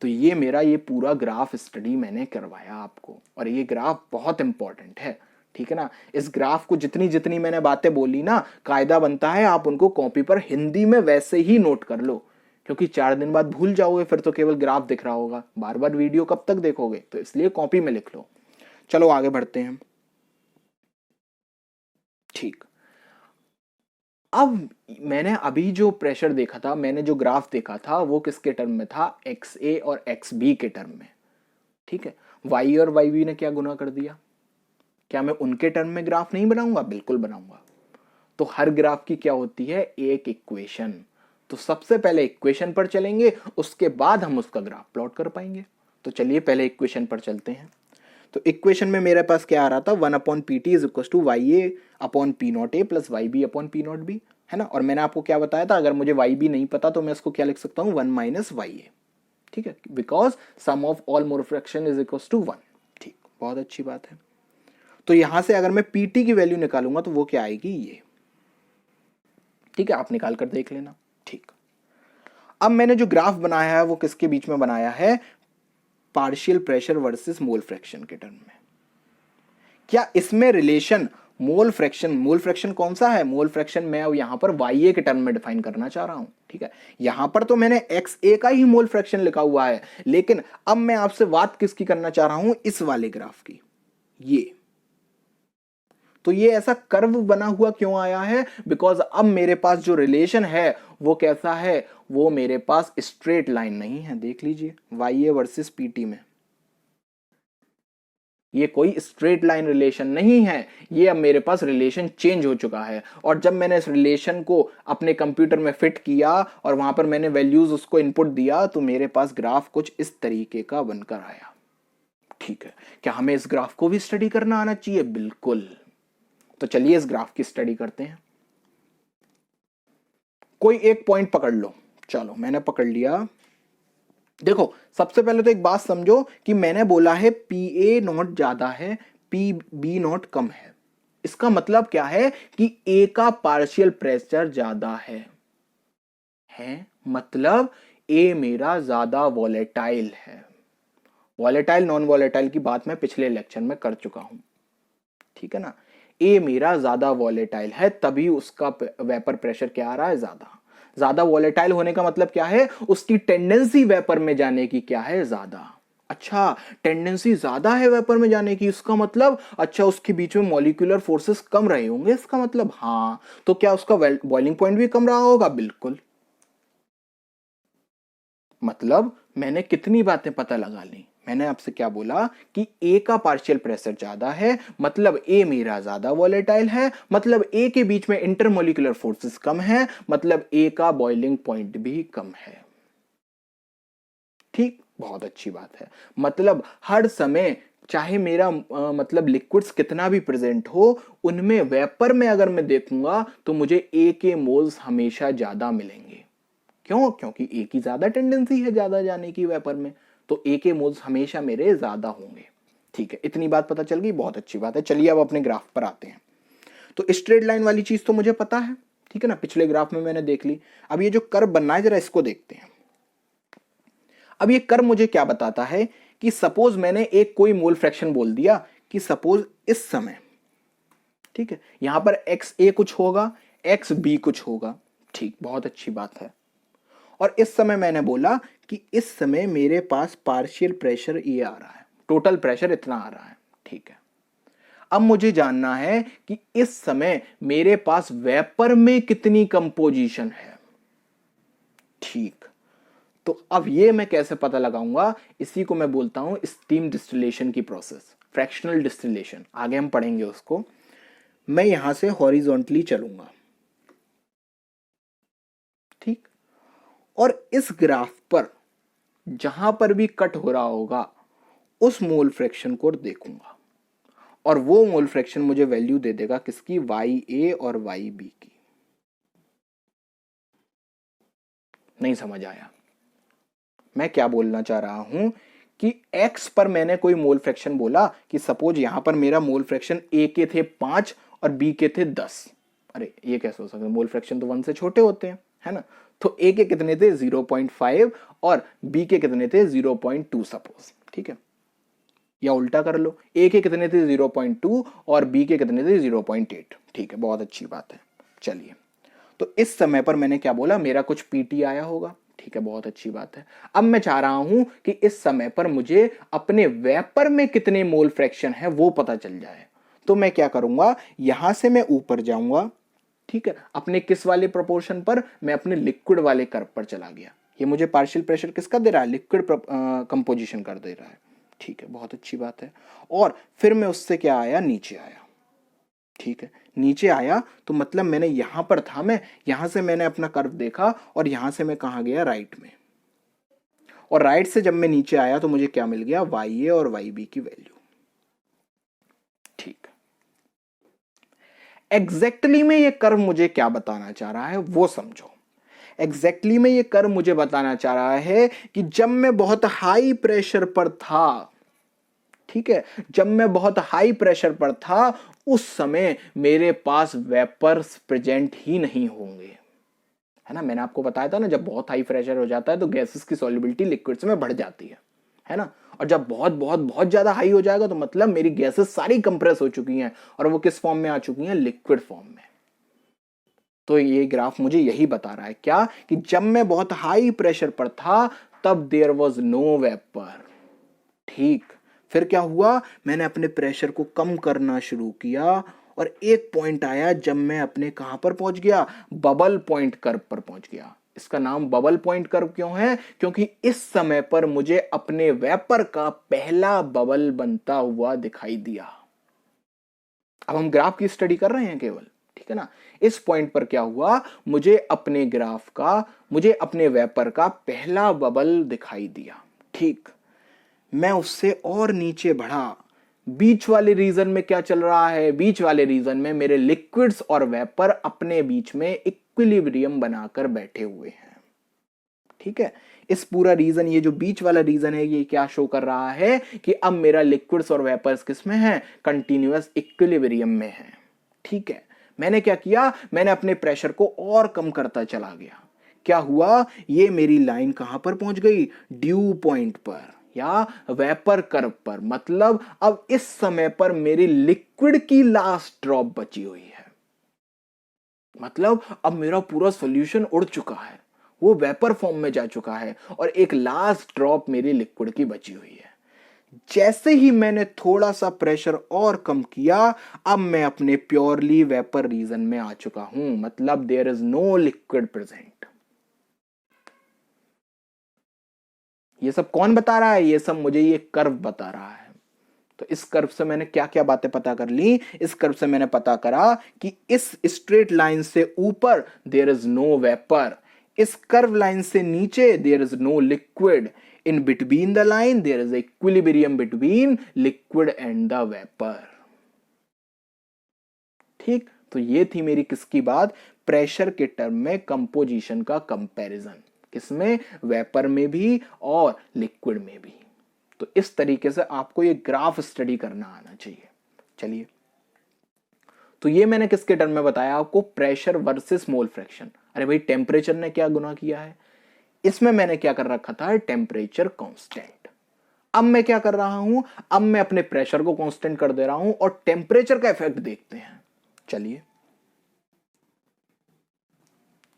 तो ये मेरा ये पूरा ग्राफ स्टडी मैंने करवाया आपको, और ये ग्राफ बहुत इंपॉर्टेंट है। ठीक है ना, इस ग्राफ को जितनी जितनी मैंने बातें बोली ना, कायदा बनता है आप उनको कॉपी पर हिंदी में वैसे ही नोट कर लो, क्योंकि 4 दिन बाद भूल जाओगे, फिर तो केवल ग्राफ दिख रहा होगा, बार बार वीडियो कब तक देखोगे, तो इसलिए कॉपी में लिख लो। चलो आगे बढ़ते हैं। ठीक, अब मैंने अभी जो प्रेशर देखा था, मैंने जो ग्राफ देखा था, वो किसके टर्म में था? एक्स ए और एक्स बी के टर्म में। ठीक है, वाई और वाई बी ने क्या गुना कर दिया? क्या मैं उनके टर्म में ग्राफ नहीं बनाऊंगा? बिल्कुल बनाऊंगा। तो हर ग्राफ की क्या होती है? एक इक्वेशन। तो सबसे पहले इक्वेशन पर चलेंगे, उसके बाद हम उसका ग्राफ प्लॉट कर पाएंगे। तो चलिए पहले इक्वेशन पर चलते हैं। तो इक्वेशन में मेरे पास क्या आ रहा था? 1/pt is equal to y a upon p not a plus y b upon p not b, है ना। और मैंने आपको क्या बताया था? अगर मुझे वाई बी नहीं पता तो मैं इसको क्या लिख सकता हूँ? 1 माइनस वाई ए। ठीक है, because sum of all mole fraction is equal to 1। ठीक, बहुत अच्छी बात है। तो यहां से अगर मैं पीटी की वैल्यू निकालूंगा तो वो क्या आएगी? ये। ठीक है, आप निकाल कर देख लेना। ठीक, अब मैंने जो ग्राफ बनाया है वो किसके बीच में बनाया है? पार्शियल प्रेशर वर्सेस मोल फ्रैक्शन के टर्म में। क्या इसमें रिलेशन मोल फ्रैक्शन कौन सा है? मोल फ्रैक्शन मैं यहां पर वाई ए के टर्म में डिफाइन करना चाह रहा हूं। ठीक है, यहां पर तो मैंने एक्स ए का ही मोल फ्रैक्शन लिखा हुआ है, लेकिन अब मैं आपसे बात किसकी करना चाह रहा हूं? इस वाले ग्राफ की। ये तो ये ऐसा कर्व बना हुआ क्यों आया है? बिकॉज अब मेरे पास जो रिलेशन है वो कैसा है? वो मेरे पास स्ट्रेट लाइन नहीं है। देख लीजिए, वाई ए वर्सेस पीटी में ये कोई स्ट्रेट लाइन रिलेशन नहीं है। ये अब मेरे पास रिलेशन चेंज हो चुका है। और जब मैंने इस रिलेशन को अपने कंप्यूटर में फिट किया और वहां पर मैंने वैल्यूज उसको इनपुट दिया, तो मेरे पास ग्राफ कुछ इस तरीके का बनकर आया। ठीक है, क्या हमें इस ग्राफ को भी स्टडी करना आना चाहिए? बिल्कुल। तो चलिए इस ग्राफ की स्टडी करते हैं। कोई एक पॉइंट पकड़ लो। चलो मैंने पकड़ लिया। देखो, सबसे पहले तो एक बात समझो कि मैंने बोला है पी ए नॉट ज्यादा है, पी बी नॉट कम है। इसका मतलब क्या है? कि ए का पार्शियल प्रेशर ज्यादा है मतलब ए मेरा ज्यादा वॉलेटाइल है। वॉलेटाइल नॉन वॉलेटाइल की बात मैं पिछले लेक्चर में कर चुका हूं। ठीक है ना। ए मेरा ज्यादा वॉलेटाइल है, तभी उसका वेपर प्रेशर क्या आ रहा है? ज्यादा। ज्यादा वॉलेटाइल होने का मतलब क्या है? उसकी टेंडेंसी वेपर में जाने की क्या है? ज्यादा। अच्छा, टेंडेंसी ज्यादा है वेपर में जाने की, इसका मतलब अच्छा उसके बीच में मॉलिक्यूलर फोर्सेस कम रहे होंगे, इसका मतलब। हाँ, तो क्या उसका बॉइलिंग पॉइंट भी कम रहा होगा? बिल्कुल। मतलब मैंने कितनी बातें पता लगा ली। मैंने आपसे क्या बोला कि ए का पार्शियल प्रेशर ज्यादा है, मतलब ए मेरा ज्यादा वॉलेटाइल है, मतलब ए के बीच में इंटरमोलिकुलर फोर्सेस कम है, मतलब ए का बॉइलिंग पॉइंट भी कम है। ठीक, बहुत अच्छी बात है। मतलब हर समय चाहे मेरा मतलब लिक्विड्स कितना भी प्रेजेंट हो, उनमें वेपर में अगर मैं देखूंगा तो मुझे ए के मोल्स हमेशा ज्यादा मिलेंगे। क्यों? क्योंकि ए की ज्यादा टेंडेंसी है ज्यादा जाने की वेपर में, तो ए के मोल्स हमेशा मेरे ज्यादा होंगे। ठीक है, इतनी बात पता चल गई, बहुत अच्छी बात है। चलिए अब अपने ग्राफ पर आते हैं। तो स्ट्रेट लाइन वाली चीज तो मुझे पता है, ठीक है ना, पिछले ग्राफ में मैंने देख ली। अब ये जो कर्व बनना है, जरा इसको देखते हैं। अब ये कर्व मुझे क्या बताता है कि सपोज मैंने एक कोई मोल फ्रैक्शन बोल दिया कि सपोज इस समय, ठीक है, यहां पर एक्स ए कुछ होगा, एक्स बी कुछ होगा। ठीक, बहुत अच्छी बात है। और इस समय मैंने बोला कि इस समय मेरे पास पार्शियल प्रेशर ये आ रहा है, टोटल प्रेशर इतना आ रहा है। ठीक है, अब मुझे जानना है कि इस समय मेरे पास वेपर में कितनी कंपोजिशन है। ठीक, तो अब ये मैं कैसे पता लगाऊंगा? इसी को मैं बोलता हूं स्टीम डिस्टिलेशन की प्रोसेस, फ्रैक्शनल डिस्टिलेशन। आगे हम पढ़ेंगे उसको। मैं यहां से हॉरिजॉन्टली चलूंगा, ठीक, और इस ग्राफ पर जहां पर भी कट हो रहा होगा उस मोल फ्रैक्शन को देखूंगा, और वो मोल फ्रैक्शन मुझे वैल्यू दे देगा किसकी? वाई ए और वाई बी की। नहीं समझ आया मैं क्या बोलना चाह रहा हूं? कि x पर मैंने कोई मोल फ्रैक्शन बोला कि सपोज यहां पर मेरा मोल फ्रैक्शन a के थे 5 और b के थे 10। अरे ये कैसे हो सकता है? मोल फ्रैक्शन तो 1 से छोटे होते हैं, है ना। तो a के कितने थे? 0.5 और b के कितने थे? 0.2 सपोज। ठीक है, या उल्टा कर लो, a के कितने थे? 0.2 और b के कितने थे? 0.8। ठीक है, बहुत अच्छी बात है। चलिए, तो इस समय पर मैंने क्या बोला? मेरा कुछ पीटी आया होगा। ठीक है, बहुत अच्छी बात है। अब मैं चाह रहा हूं कि इस समय पर मुझे अपने वेपर में कितने मोल फ्रैक्शन है वो पता चल जाए। तो मैं क्या करूंगा? यहां से मैं ऊपर जाऊंगा, ठीक है, अपने किस वाले प्रोपोर्शन पर, मैं अपने लिक्विड वाले कर्व पर चला गया। ये मुझे पार्शियल प्रेशर किसका दे रहा है, लिक्विड कंपोजिशन कर दे रहा है। ठीक है, बहुत अच्छी बात है। और फिर मैं उससे क्या आया, नीचे आया। ठीक है, नीचे आया तो मतलब मैंने यहां पर था, मैं यहां से मैंने अपना कर्व देखा और यहां से मैं कहां गया, राइट में। और राइट से जब मैं नीचे आया तो मुझे क्या मिल गया, YA और YB की वैल्यू। ठीक, एग्जैक्टली में ये कर्व मुझे क्या बताना चाह रहा है वो समझो। एग्जैक्टली में ये कर्व मुझे बताना चाह रहा है कि जब मैं बहुत हाई प्रेशर पर था, ठीक है, जब मैं बहुत हाई प्रेशर पर था उस समय मेरे पास वेपर्स प्रेजेंट ही नहीं होंगे, है ना। मैंने आपको बताया था ना, जब बहुत हाई प्रेशर हो जाता है तो गैसेस की सॉल्युबिलिटी लिक्विड्स में बढ़ जाती है ना। और जब बहुत बहुत बहुत ज्यादा हाई हो जाएगा तो मतलब मेरी गैसेस सारी कंप्रेस हो चुकी हैं और वो किस फॉर्म में आ चुकी हैं, लिक्विड फॉर्म में। तो ये ग्राफ मुझे यही बता रहा है क्या, कि जब मैं बहुत हाई प्रेशर पर था तब देयर वाज नो वेपर। ठीक, फिर क्या हुआ, मैंने अपने प्रेशर को कम करना शुरू किया और एक पॉइंट आया जब मैं अपने कहां पर पहुंच गया, बबल पॉइंट कर्व पर पहुंच गया। इसका नाम बबल पॉइंट कर्व क्यों है, क्योंकि इस समय पर मुझे अपने वेपर का पहला बबल बनता हुआ दिखाई दिया। अब हम ग्राफ की स्टडी कर रहे हैं केवल, ठीक है ना। इस पॉइंट पर क्या हुआ, मुझे अपने ग्राफ का, मुझे अपने वेपर का पहला बबल दिखाई दिया। ठीक, मैं उससे और नीचे बढ़ा। बीच वाले रीजन में क्या चल रहा है, बीच वाले रीजन में मेरे लिक्विड्स और वेपर अपने बीच में इक्विलिब्रियम बनाकर बैठे हुए हैं। ठीक है, इस पूरा रीजन, ये जो बीच वाला रीजन है, ये क्या शो कर रहा है कि अब मेरा लिक्विड्स और वेपर्स किस में है, कंटिन्यूअस इक्विलिब्रियम में है। ठीक है, मैंने क्या किया, मैंने अपने प्रेशर को और कम करता चला गया। क्या हुआ, ये मेरी लाइन कहां पर पहुंच गई, ड्यू पॉइंट पर या वेपर कर्व पर। मतलब अब इस समय पर मेरी लिक्विड की लास्ट ड्रॉप बची हुई है। मतलब अब मेरा पूरा सॉल्यूशन उड़ चुका है, वो वेपर फॉर्म में जा चुका है और एक लास्ट ड्रॉप मेरी लिक्विड की बची हुई है। जैसे ही मैंने थोड़ा सा प्रेशर और कम किया, अब मैं अपने प्योरली वेपर रीजन में आ चुका हूं। मतलब there is no liquid present. ये सब कौन बता रहा है, ये सब मुझे ये कर्व बता रहा है। तो इस कर्व से मैंने क्या क्या बातें पता कर ली, इस कर्व से मैंने पता करा कि इस स्ट्रेट लाइन से ऊपर देयर इज नो वेपर, इस कर्व लाइन से नीचे there is no liquid, in between the line there is equilibrium between liquid and the vapour. ठीक, तो ये थी मेरी किसकी बात, प्रेशर के टर्म में कंपोजिशन का कंपैरिजन, किसमें, वेपर में भी और लिक्विड में भी। तो इस तरीके से आपको ये ग्राफ स्टडी करना आना चाहिए। चलिए, तो ये मैंने किसके टर्म में बताया आपको, प्रेशर वर्सेस मोल फ्रैक्शन। अरे भाई, टेम्परेचर ने क्या गुना किया है, इसमें मैंने क्या कर रखा था, टेम्परेचर कांस्टेंट। अब मैं क्या कर रहा हूं, अब मैं अपने प्रेशर को कांस्टेंट कर दे रहा हूं और टेम्परेचर का इफेक्ट देखते हैं। चलिए,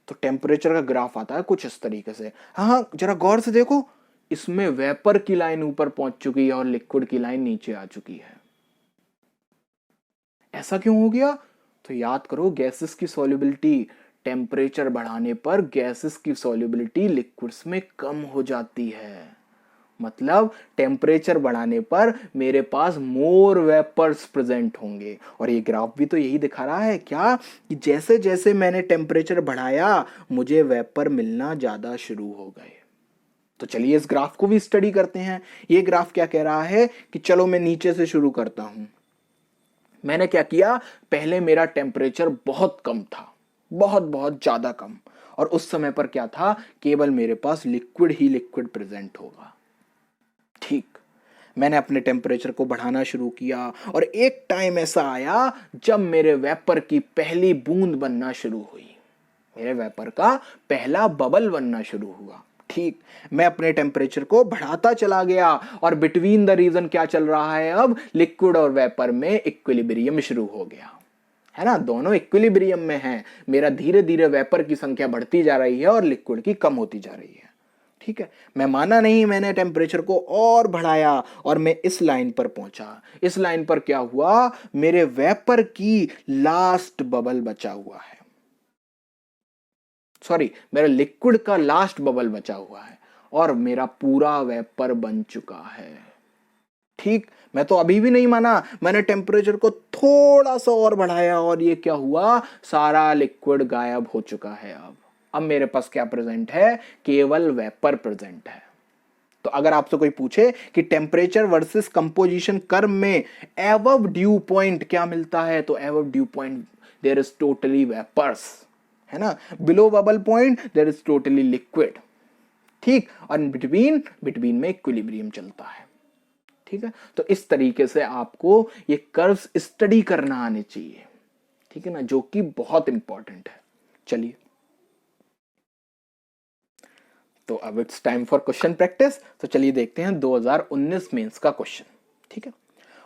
तो टेम्परेचर का ग्राफ आता है कुछ इस तरीके से। हाँ, जरा गौर से देखो, इसमें वेपर की लाइन ऊपर पहुंच चुकी है और लिक्विड की लाइन नीचे आ चुकी है। ऐसा क्यों हो गया, तो याद करो, गैसेस की सॉल्युबिलिटी टेम्परेचर बढ़ाने पर गैसेस की सॉल्युबिलिटी लिक्विड्स में कम हो जाती है। मतलब टेम्परेचर बढ़ाने पर मेरे पास मोर वेपर्स प्रेजेंट होंगे। और ये ग्राफ भी तो यही दिखा रहा है क्या, कि जैसे जैसे मैंने टेम्परेचर बढ़ाया मुझे वेपर मिलना ज्यादा शुरू हो गए। तो चलिए इस ग्राफ को भी स्टडी करते हैं। ये ग्राफ क्या कह रहा है कि चलो मैं नीचे से शुरू करता हूं। मैंने क्या किया, पहले मेरा टेम्परेचर बहुत कम था, बहुत बहुत ज्यादा कम, और उस समय पर क्या था, केवल मेरे पास लिक्विड ही लिक्विड प्रेजेंट होगा। ठीक, मैंने अपने टेम्परेचर को बढ़ाना शुरू किया और एक टाइम ऐसा आया जब मेरे वेपर की पहली बूंद बनना शुरू हुई, मेरे वेपर का पहला बबल बनना शुरू हुआ। ठीक, मैं अपने टेम्परेचर को बढ़ाता चला गया और बिटवीन द रीजन क्या चल रहा है, अब लिक्विड और वेपर में इक्विलिब्रियम शुरू हो गया, है ना। दोनों इक्विलिब्रियम में हैं। मेरा धीरे धीरे वेपर की संख्या बढ़ती जा रही है और लिक्विड की कम होती जा रही है। ठीक है, मैं माना नहीं, मैंने टेम्परेचर को और बढ़ाया और मैं इस लाइन पर पहुंचा। इस लाइन पर क्या हुआ, मेरे वेपर की लास्ट बबल बचा हुआ है। सॉरी, मेरे लिक्विड का लास्ट बबल बचा हुआ है और मेरा पूरा वेपर बन चुका है। ठीक, मैं तो अभी भी नहीं माना, मैंने टेम्परेचर को थोड़ा सा और बढ़ाया और ये क्या हुआ, सारा लिक्विड गायब हो चुका है। अब मेरे पास क्या प्रेजेंट है, केवल वेपर प्रेजेंट है। तो अगर आपसे कोई पूछे कि टेम्परेचर वर्सेस कंपोजिशन कर्व में एबव ड्यू पॉइंट क्या मिलता है, तो above dew point there is totally vapours, है ना। Below bubble point there is totally liquid. ठीक, और बिटवीन में इक्विलिब्रियम चलता है। ठीक है, तो इस तरीके से आपको ये कर्व्स स्टडी करना आने चाहिए, ठीक है ना, जो कि बहुत इंपॉर्टेंट है। चलिए, तो अब it's time for question practice. तो चलिए देखते हैं 2019 मेंस का क्वेश्चन। ठीक है,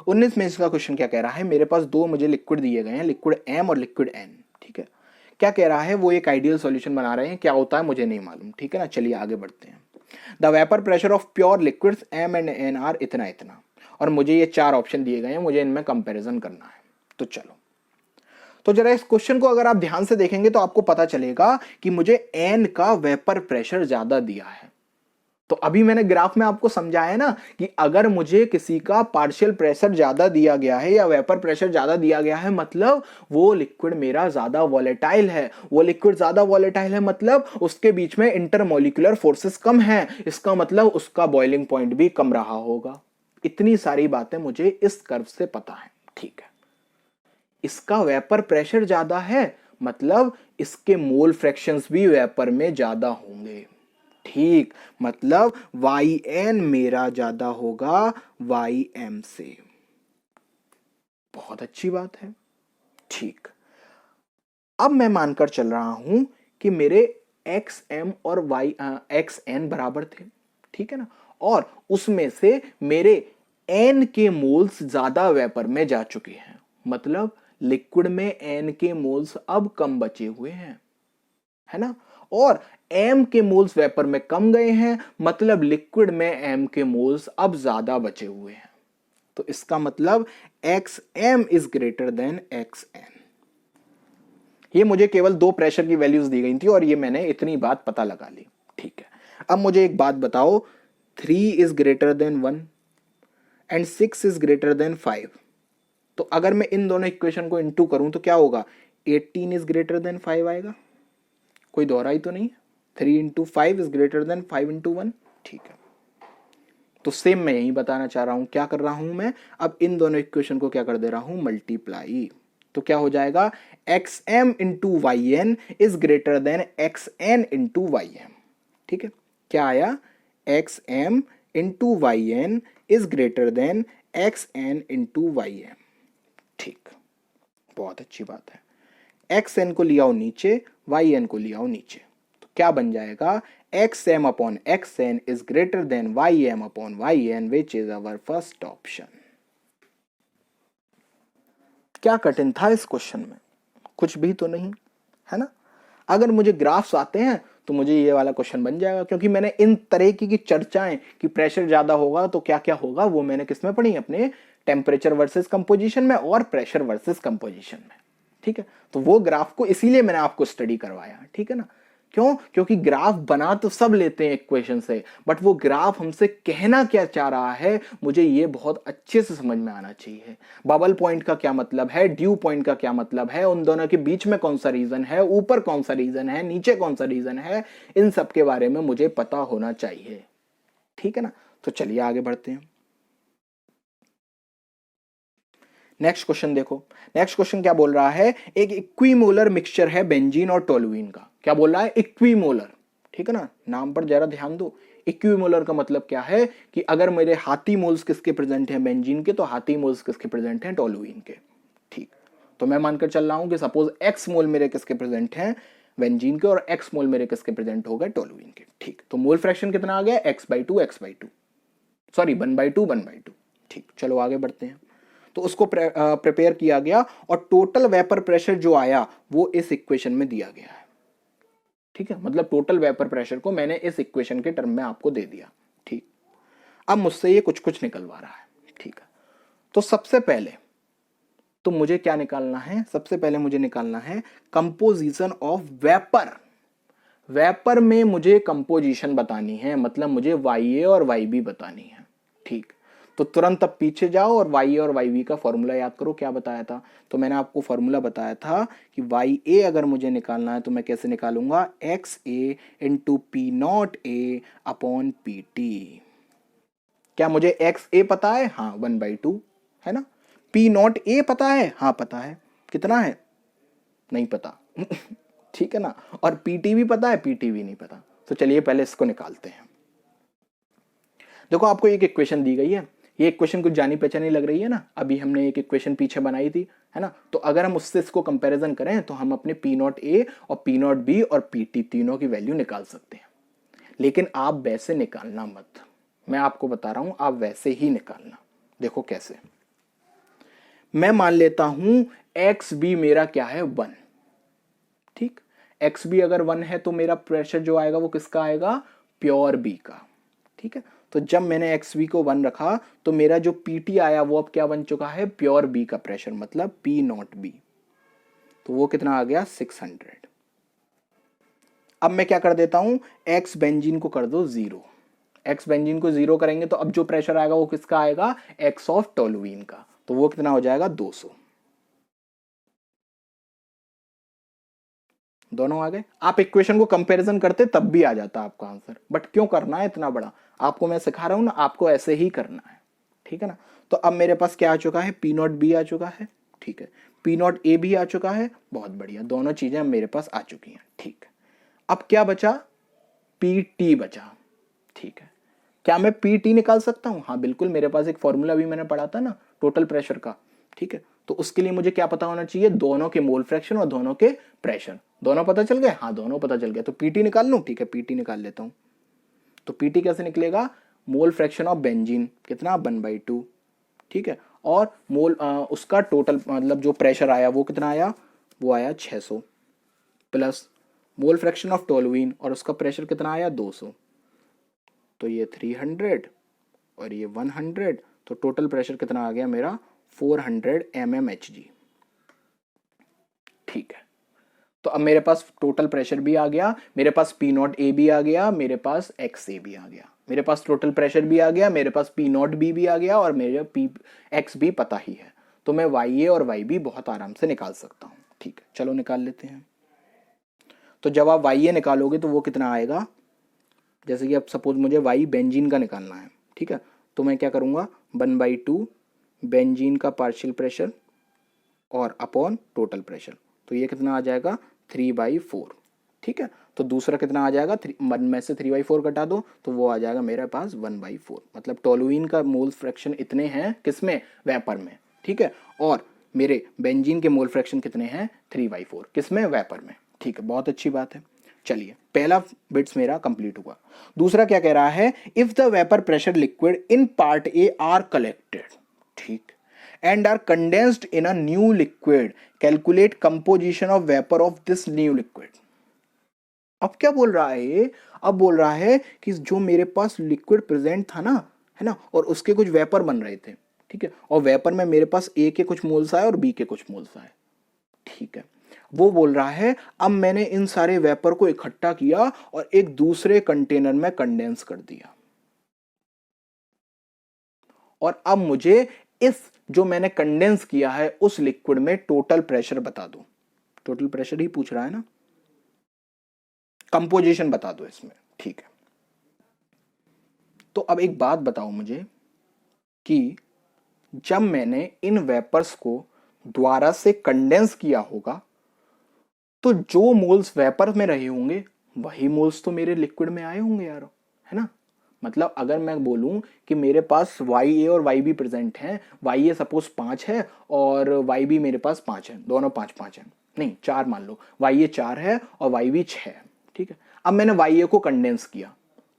19 मेंस का क्वेश्चन क्या कह रहा है, मेरे पास दो मुझे लिक्विड दिए गए हैं, लिक्विड एम और लिक्विड एन। ठीक है, क्या कह रहा है, वो एक आइडियल सॉल्यूशन बना रहे हैं, क्या होता है मुझे नहीं मालूम। ठीक है ना, चलिए आगे बढ़ते हैं। The vapour pressure of pure liquids M and N are इतना इतना, और मुझे ये चार ऑप्शन दिए गए हैं, मुझे इनमें कंपैरिजन करना है। तो चलो, तो जरा इस क्वेश्चन को अगर आप ध्यान से देखेंगे तो आपको पता चलेगा कि मुझे एन का वेपर प्रेशर ज्यादा दिया है। तो अभी मैंने ग्राफ में आपको समझाया ना कि अगर मुझे किसी का पार्शियल प्रेशर ज्यादा दिया गया है या वेपर प्रेशर ज्यादा दिया गया है, मतलब वो लिक्विड मेरा ज्यादा वॉलेटाइल है। वो लिक्विड ज्यादा वॉलेटाइल है मतलब उसके बीच में इंटरमोलिकुलर फोर्सेस कम है, इसका मतलब उसका बॉइलिंग पॉइंट भी कम रहा होगा। इतनी सारी बातें मुझे इस कर्व से पता है। ठीक है, इसका वेपर प्रेशर ज्यादा है मतलब इसके मोल फ्रैक्शंस भी वेपर में ज्यादा होंगे। ठीक, मतलब yn मेरा ज्यादा होगा ym से। बहुत अच्छी बात है। ठीक, अब मैं मानकर चल रहा हूं कि मेरे xm और xn बराबर थे। ठीक है ना, और उसमें से मेरे n के मोल्स ज्यादा वेपर में जा चुके हैं, मतलब लिक्विड में n के मोल्स अब कम बचे हुए हैं, है ना। और m के मोल्स वेपर में कम गए हैं, मतलब लिक्विड में m के मोल्स अब ज्यादा बचे हुए हैं। तो इसका मतलब xm is greater than xn। ये मुझे केवल दो प्रेशर की वैल्यूज दी गई थी और ये मैंने इतनी बात पता लगा ली। ठीक है, अब मुझे एक बात बताओ, 3 is greater than 1 and 6 is greater than 5। तो अगर मैं इन दोनों इक्वेशन को इनटू करूं तो क्या होगा, 18 इज ग्रेटर देन 5 आएगा। कोई दोहराई तो नहीं, 3 into 5 is greater than 5 into 1। ठीक है, तो सेम मैं यही बताना चाह रहा हूं। क्या कर रहा हूं मैं, अब इन दोनों इक्वेशन को क्या कर दे रहा हूं, मल्टीप्लाई। तो क्या हो जाएगा, xm into yn is greater than xn into ym। ठीक है, क्या आया, xm into yn is greater than xn into ym। ठीक, बहुत अच्छी बात है। xn को लिया नीचे, yn को लिया नीचे, तो क्या बन जाएगा, xm upon xn is greater than ym upon yn which is our first option. क्या कठिन था इस क्वेश्चन में, कुछ भी तो नहीं, है ना। अगर मुझे ग्राफ्स आते हैं तो मुझे ये वाला क्वेश्चन बन जाएगा, क्योंकि मैंने इन तरह की चर्चाएं कि प्रेशर ज्यादा होगा तो क्या क्या होगा वो मैंने किस में पढ़ी, अपने टेम्परेचर वर्सेस कंपोजिशन में और प्रेशर वर्सेस कंपोजिशन में। ठीक है, तो वो ग्राफ को इसीलिए मैंने आपको स्टडी करवाया। ठीक है ना, क्यों, क्योंकि ग्राफ बना तो सब लेते हैं इक्वेशन से, बट वो ग्राफ हमसे कहना क्या चाह रहा है मुझे ये बहुत अच्छे से समझ में आना चाहिए। बबल पॉइंट का क्या मतलब है, ड्यू पॉइंट का क्या मतलब है, उन दोनों के बीच में कौन सा रीजन है, ऊपर कौन सा रीजन है, नीचे कौन सा रीजन है, इन सब के बारे में मुझे पता होना चाहिए। ठीक है ना, तो चलिए आगे बढ़ते हैं। नेक्स्ट क्वेश्चन देखो, नेक्स्ट क्वेश्चन क्या बोल रहा है, एक इक्विमोलर मिक्सचर है बेंजीन और टोलुइन का। क्या बोल रहा है, इक्विमोलर। ठीक है ना, नाम पर जरा ध्यान दो। इक्विमोलर का मतलब क्या है कि अगर मेरे हाथी मोल्स किसके प्रेजेंट हैं बेंजीन के, तो हाथी मोल्स किसके प्रेजेंट हैं, टोलुइन के। ठीक, तो मैं मानकर चल रहा हूं कि सपोज एक्स मोल मेरे किसके प्रेजेंट हैं, बेंजीन के, और एक्स मोल मेरे किसके प्रेजेंट हो गए, टोलुइन के। ठीक, तो मोल फ्रैक्शन कितना आ गया, x/2 सॉरी 1/2 ठीक, चलो आगे बढ़ते हैं। तो उसको प्रिपेयर किया गया और टोटल वेपर प्रेशर जो आया वो इस इक्वेशन में दिया गया है। ठीक है, मतलब टोटल वेपर प्रेशर को मैंने इस इक्वेशन के टर्म में आपको दे दिया। ठीक, अब मुझसे ये कुछ कुछ निकलवा रहा है। ठीक है, तो सबसे पहले तो मुझे क्या निकालना है, सबसे पहले मुझे निकालना है कंपोजिशन ऑफ वेपर। वेपर में मुझे कंपोजिशन बतानी है, मतलब मुझे वाई ए और वाई बी बतानी है। ठीक, तो तुरंत अब पीछे जाओ और वाई ए और वाई बी का फॉर्मूला याद करो। क्या बताया था? तो मैंने आपको फॉर्मूला बताया था कि वाई ए अगर मुझे निकालना है तो मैं कैसे निकालूंगा, x A into P not A upon p T. क्या मुझे एक्स ए पता है? हाँ, 1/2 है ना। पी नॉट ए पता है? हाँ पता है। कितना है? नहीं पता। ठीक है ना। और पीटी भी पता है? पीटी भी नहीं पता। तो चलिए पहले इसको निकालते हैं। देखो आपको एक इक्वेशन दी गई है, ये इक्वेशन कुछ जानी पहचानी लग रही है ना। अभी हमने एक इक्वेशन पीछे बनाई थी, है ना। तो अगर हम उससे इसको कंपैरिजन करें तो हम अपने पी नॉट ए और पी नॉट बी और पीटी तीनों की वैल्यू निकाल सकते हैं। लेकिन आप वैसे निकालना मत, मैं आपको बता रहा हूं, आप वैसे ही निकालना। देखो कैसे। मैं मान लेता हूं एक्स बी मेरा क्या है, 1। ठीक, एक्स बी अगर 1 है तो मेरा प्रेशर जो आएगा वो किसका आएगा, प्योर बी का। ठीक है, तो जब मैंने एक्स बी को 1 रखा तो मेरा जो पीटी आया वो अब क्या बन चुका है, प्योर बी का प्रेशर, मतलब पी नॉट बी। तो वो कितना आ गया, 600। अब मैं क्या कर देता हूं, एक्स बेंजीन को कर दो 0। एक्स बेंजीन को 0 करेंगे तो अब जो प्रेशर आएगा वो किसका आएगा, एक्स ऑफ टोलुइन का। तो वो कितना हो जाएगा, 200। दोनों आ गए। आप इक्वेशन को कंपैरिजन करते तब भी आ जाता आपका आंसर, बट क्यों करना है इतना बड़ा? आपको मैं सिखा रहा हूं ना, आपको ऐसे ही करना है। ठीक है ना। तो अब मेरे पास क्या आ चुका है, पी नॉट बी आ चुका है। ठीक है, पी नॉट ए भी आ चुका है। बहुत बढ़िया, दोनों चीजें मेरे पास आ चुकी हैं। ठीक है, अब क्या बचा, पी टी बचा। ठीक है, क्या मैं पी टी निकाल सकता हूं? हाँ बिल्कुल, मेरे पास एक फॉर्मूला भी मैंने पढ़ा था ना टोटल प्रेशर का। ठीक है, तो उसके लिए मुझे क्या पता होना चाहिए, दोनों के मोल फ्रैक्शन और दोनों के प्रेशर। दोनों पता चल गए? हाँ दोनों पता चल गया। तो पीटी निकाल लूं? ठीक है, पीटी निकाल लेता हूं। तो पीटी कैसे निकलेगा, मोल फ्रैक्शन ऑफ बेंजीन कितना, 1/2। ठीक है, और मोल उसका टोटल मतलब जो प्रेशर आया वो कितना आया, वो आया 600, plus mole fraction of toluene और उसका प्रेशर कितना आया, 200। तो ये 300 और ये 100, तो टोटल प्रेशर कितना आ गया मेरा, 400 mmHg। ठीक है, तो अब मेरे पास टोटल प्रेशर भी आ गया, मेरे पास पी नॉट ए भी आ गया, मेरे पास एक्स ए भी आ गया, मेरे पास टोटल प्रेशर भी आ गया, मेरे पास पी नॉट बी भी आ गया, और मेरे पी एक्स भी पता ही है। तो मैं वाई ए और वाई बी बहुत आराम से निकाल सकता हूं। ठीक है, चलो निकाल लेते हैं। तो जब आप वाई ए निकालोगे तो वो कितना आएगा, जैसे कि अब सपोज मुझे वाई बेंजीन का निकालना है। ठीक है, तो मैं क्या करूंगा, 1/2 बेंजीन का पार्शियल प्रेशर और अपॉन टोटल प्रेशर। तो ये कितना आ जाएगा, 3/4। ठीक है, तो दूसरा कितना आ जाएगा, 1 में से 3/4 घटा दो तो वो आ जाएगा मेरे पास 1/4। मतलब टोलुइन का मोल फ्रैक्शन इतने हैं, किसमें, वेपर में। ठीक है, और मेरे बेंजीन के मोल फ्रैक्शन कितने हैं, 3/4, किसमें, वेपर में। ठीक है, बहुत अच्छी बात है। चलिए, पहला बिट्स मेरा कंप्लीट हुआ। दूसरा क्या कह रहा है, if the vapour pressure liquid in part A R collected, ठीक, and are condensed in a new liquid, calculate composition of vapor of this new liquid। अब क्या बोल रहा है ये, अब बोल रहा है कि जो मेरे पास लिक्विड प्रेजेंट था ना, है ना, और उसके कुछ वेपर बन रहे थे। ठीक है, और वेपर में मेरे पास ए के कुछ मोल्स आए और बी के कुछ मोल्स आए। ठीक है, वो बोल रहा है अब मैंने इन सारे वेपर को इकट्ठा किया और एक दूसरे कंटेनर में कंडेंस कर दिया, और अब मुझे इस जो मैंने कंडेंस किया है उस लिक्विड में टोटल प्रेशर बता दो। टोटल प्रेशर ही पूछ रहा है ना, कंपोजिशन बता दो इसमें। ठीक है, तो अब एक बात बताओ मुझे कि जब मैंने इन वेपर्स को द्वारा से कंडेंस किया होगा तो जो मोल्स वेपर में रहे होंगे वही मोल्स तो मेरे लिक्विड में आए होंगे यार, है ना। मतलब अगर मैं बोलूं कि मेरे पास वाई ए और वाई बी प्रेजेंट हैं, वाई ए सपोज 5 है और वाई बी मेरे पास 5 है, दोनों 5-5 है, नहीं 4 मान लो, वाई ए 4 है और वाई बी 6 है। ठीक है, अब मैंने वाई ए को कंडेंस किया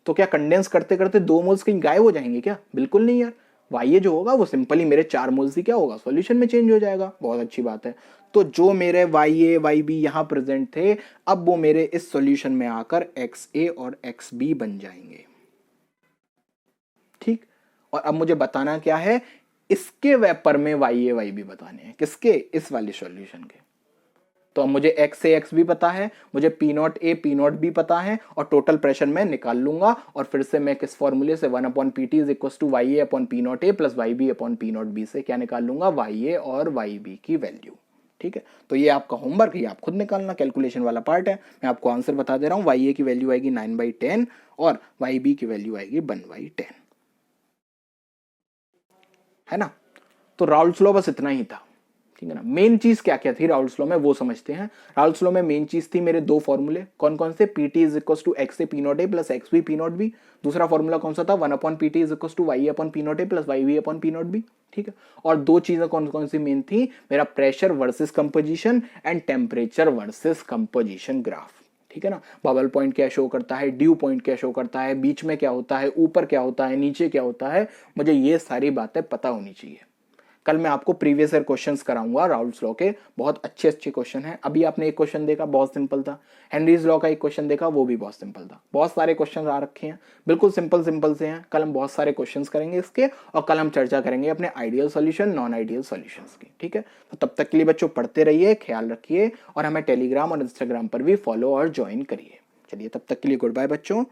तो क्या कंडेंस करते करते 2 मोल्स कहीं गायब हो जाएंगे क्या, बिल्कुल नहीं यार। वाई ए जो होगा वो सिंपली मेरे 4 मोल्स ही क्या होगा, सॉल्यूशन में चेंज हो जाएगा। बहुत अच्छी बात है। तो जो मेरे वाई ए वाई बी यहां प्रेजेंट थे अब वो मेरे इस सॉल्यूशन में आकर एक्स ए और एक्स बी बन जाएंगे। ठीक, और अब मुझे बताना क्या है, इसके वेपर में वाई ए वाई बी बताने हैं, किसके, इस वाले सॉल्यूशन के। तो अब मुझे x से x भी पता है, मुझे P not A P not be पता है, और टोटल प्रेशर मैं निकाल लूंगा। और फिर से मैं किस फॉर्मूले से 1/pt is equal to y a upon p not a plus y b upon p not b से क्या निकाल लूंगा, वाई ए और वाई बी की वैल्यू। ठीक है, तो ये आपका होमवर्क, ये आप खुद निकालना, कैलकुलेशन वाला पार्ट है। मैं आपको आंसर बता दे रहा हूँ, वाई ए की वैल्यू आएगी 9/10 और वाई बी की वैल्यू आएगी 1/10, है ना। तो राउल्स लॉ बस इतना ही था, ठीक है ना। मेन चीज क्या क्या थी राउल्स लॉ में वो समझते हैं। राउल्स लॉ में मेन चीज थी मेरे दो फॉर्मूले, कौन कौन से, p t is equal to x A P not a plus x b p not b. दूसरा फॉर्मूला कौन सा था, 1/pt is equal to y upon p not a plus y b upon p not be. ठीक है, और दो चीजें कौन कौन सी मेन थी, मेरा pressure versus composition and temperature versus composition graph. ठीक है ना, बबल पॉइंट क्या शो करता है, ड्यू पॉइंट क्या शो करता है, बीच में क्या होता है, ऊपर क्या होता है, नीचे क्या होता है, मुझे ये सारी बातें पता होनी चाहिए। कल मैं आपको प्रीवियस ईयर क्वेश्चंस कराऊंगा राउल्स लॉ के, बहुत अच्छे अच्छे क्वेश्चन हैं। अभी आपने एक क्वेश्चन देखा, बहुत सिंपल था। हेनरीज लॉ का एक क्वेश्चन देखा, वो भी बहुत सिंपल था। बहुत सारे क्वेश्चन आ रखे हैं, बिल्कुल सिंपल सिंपल से हैं। कल हम बहुत सारे क्वेश्चंस करेंगे इसके, और कल हम चर्चा करेंगे अपने ideal solution, non ideal solutions की। ठीक है, तो तब तक के लिए बच्चों पढ़ते रहिए, ख्याल रखिए, और हमें टेलीग्राम और इंस्टाग्राम पर भी फॉलो और ज्वाइन करिए। चलिए, तब तक के लिए गुड बाय बच्चों,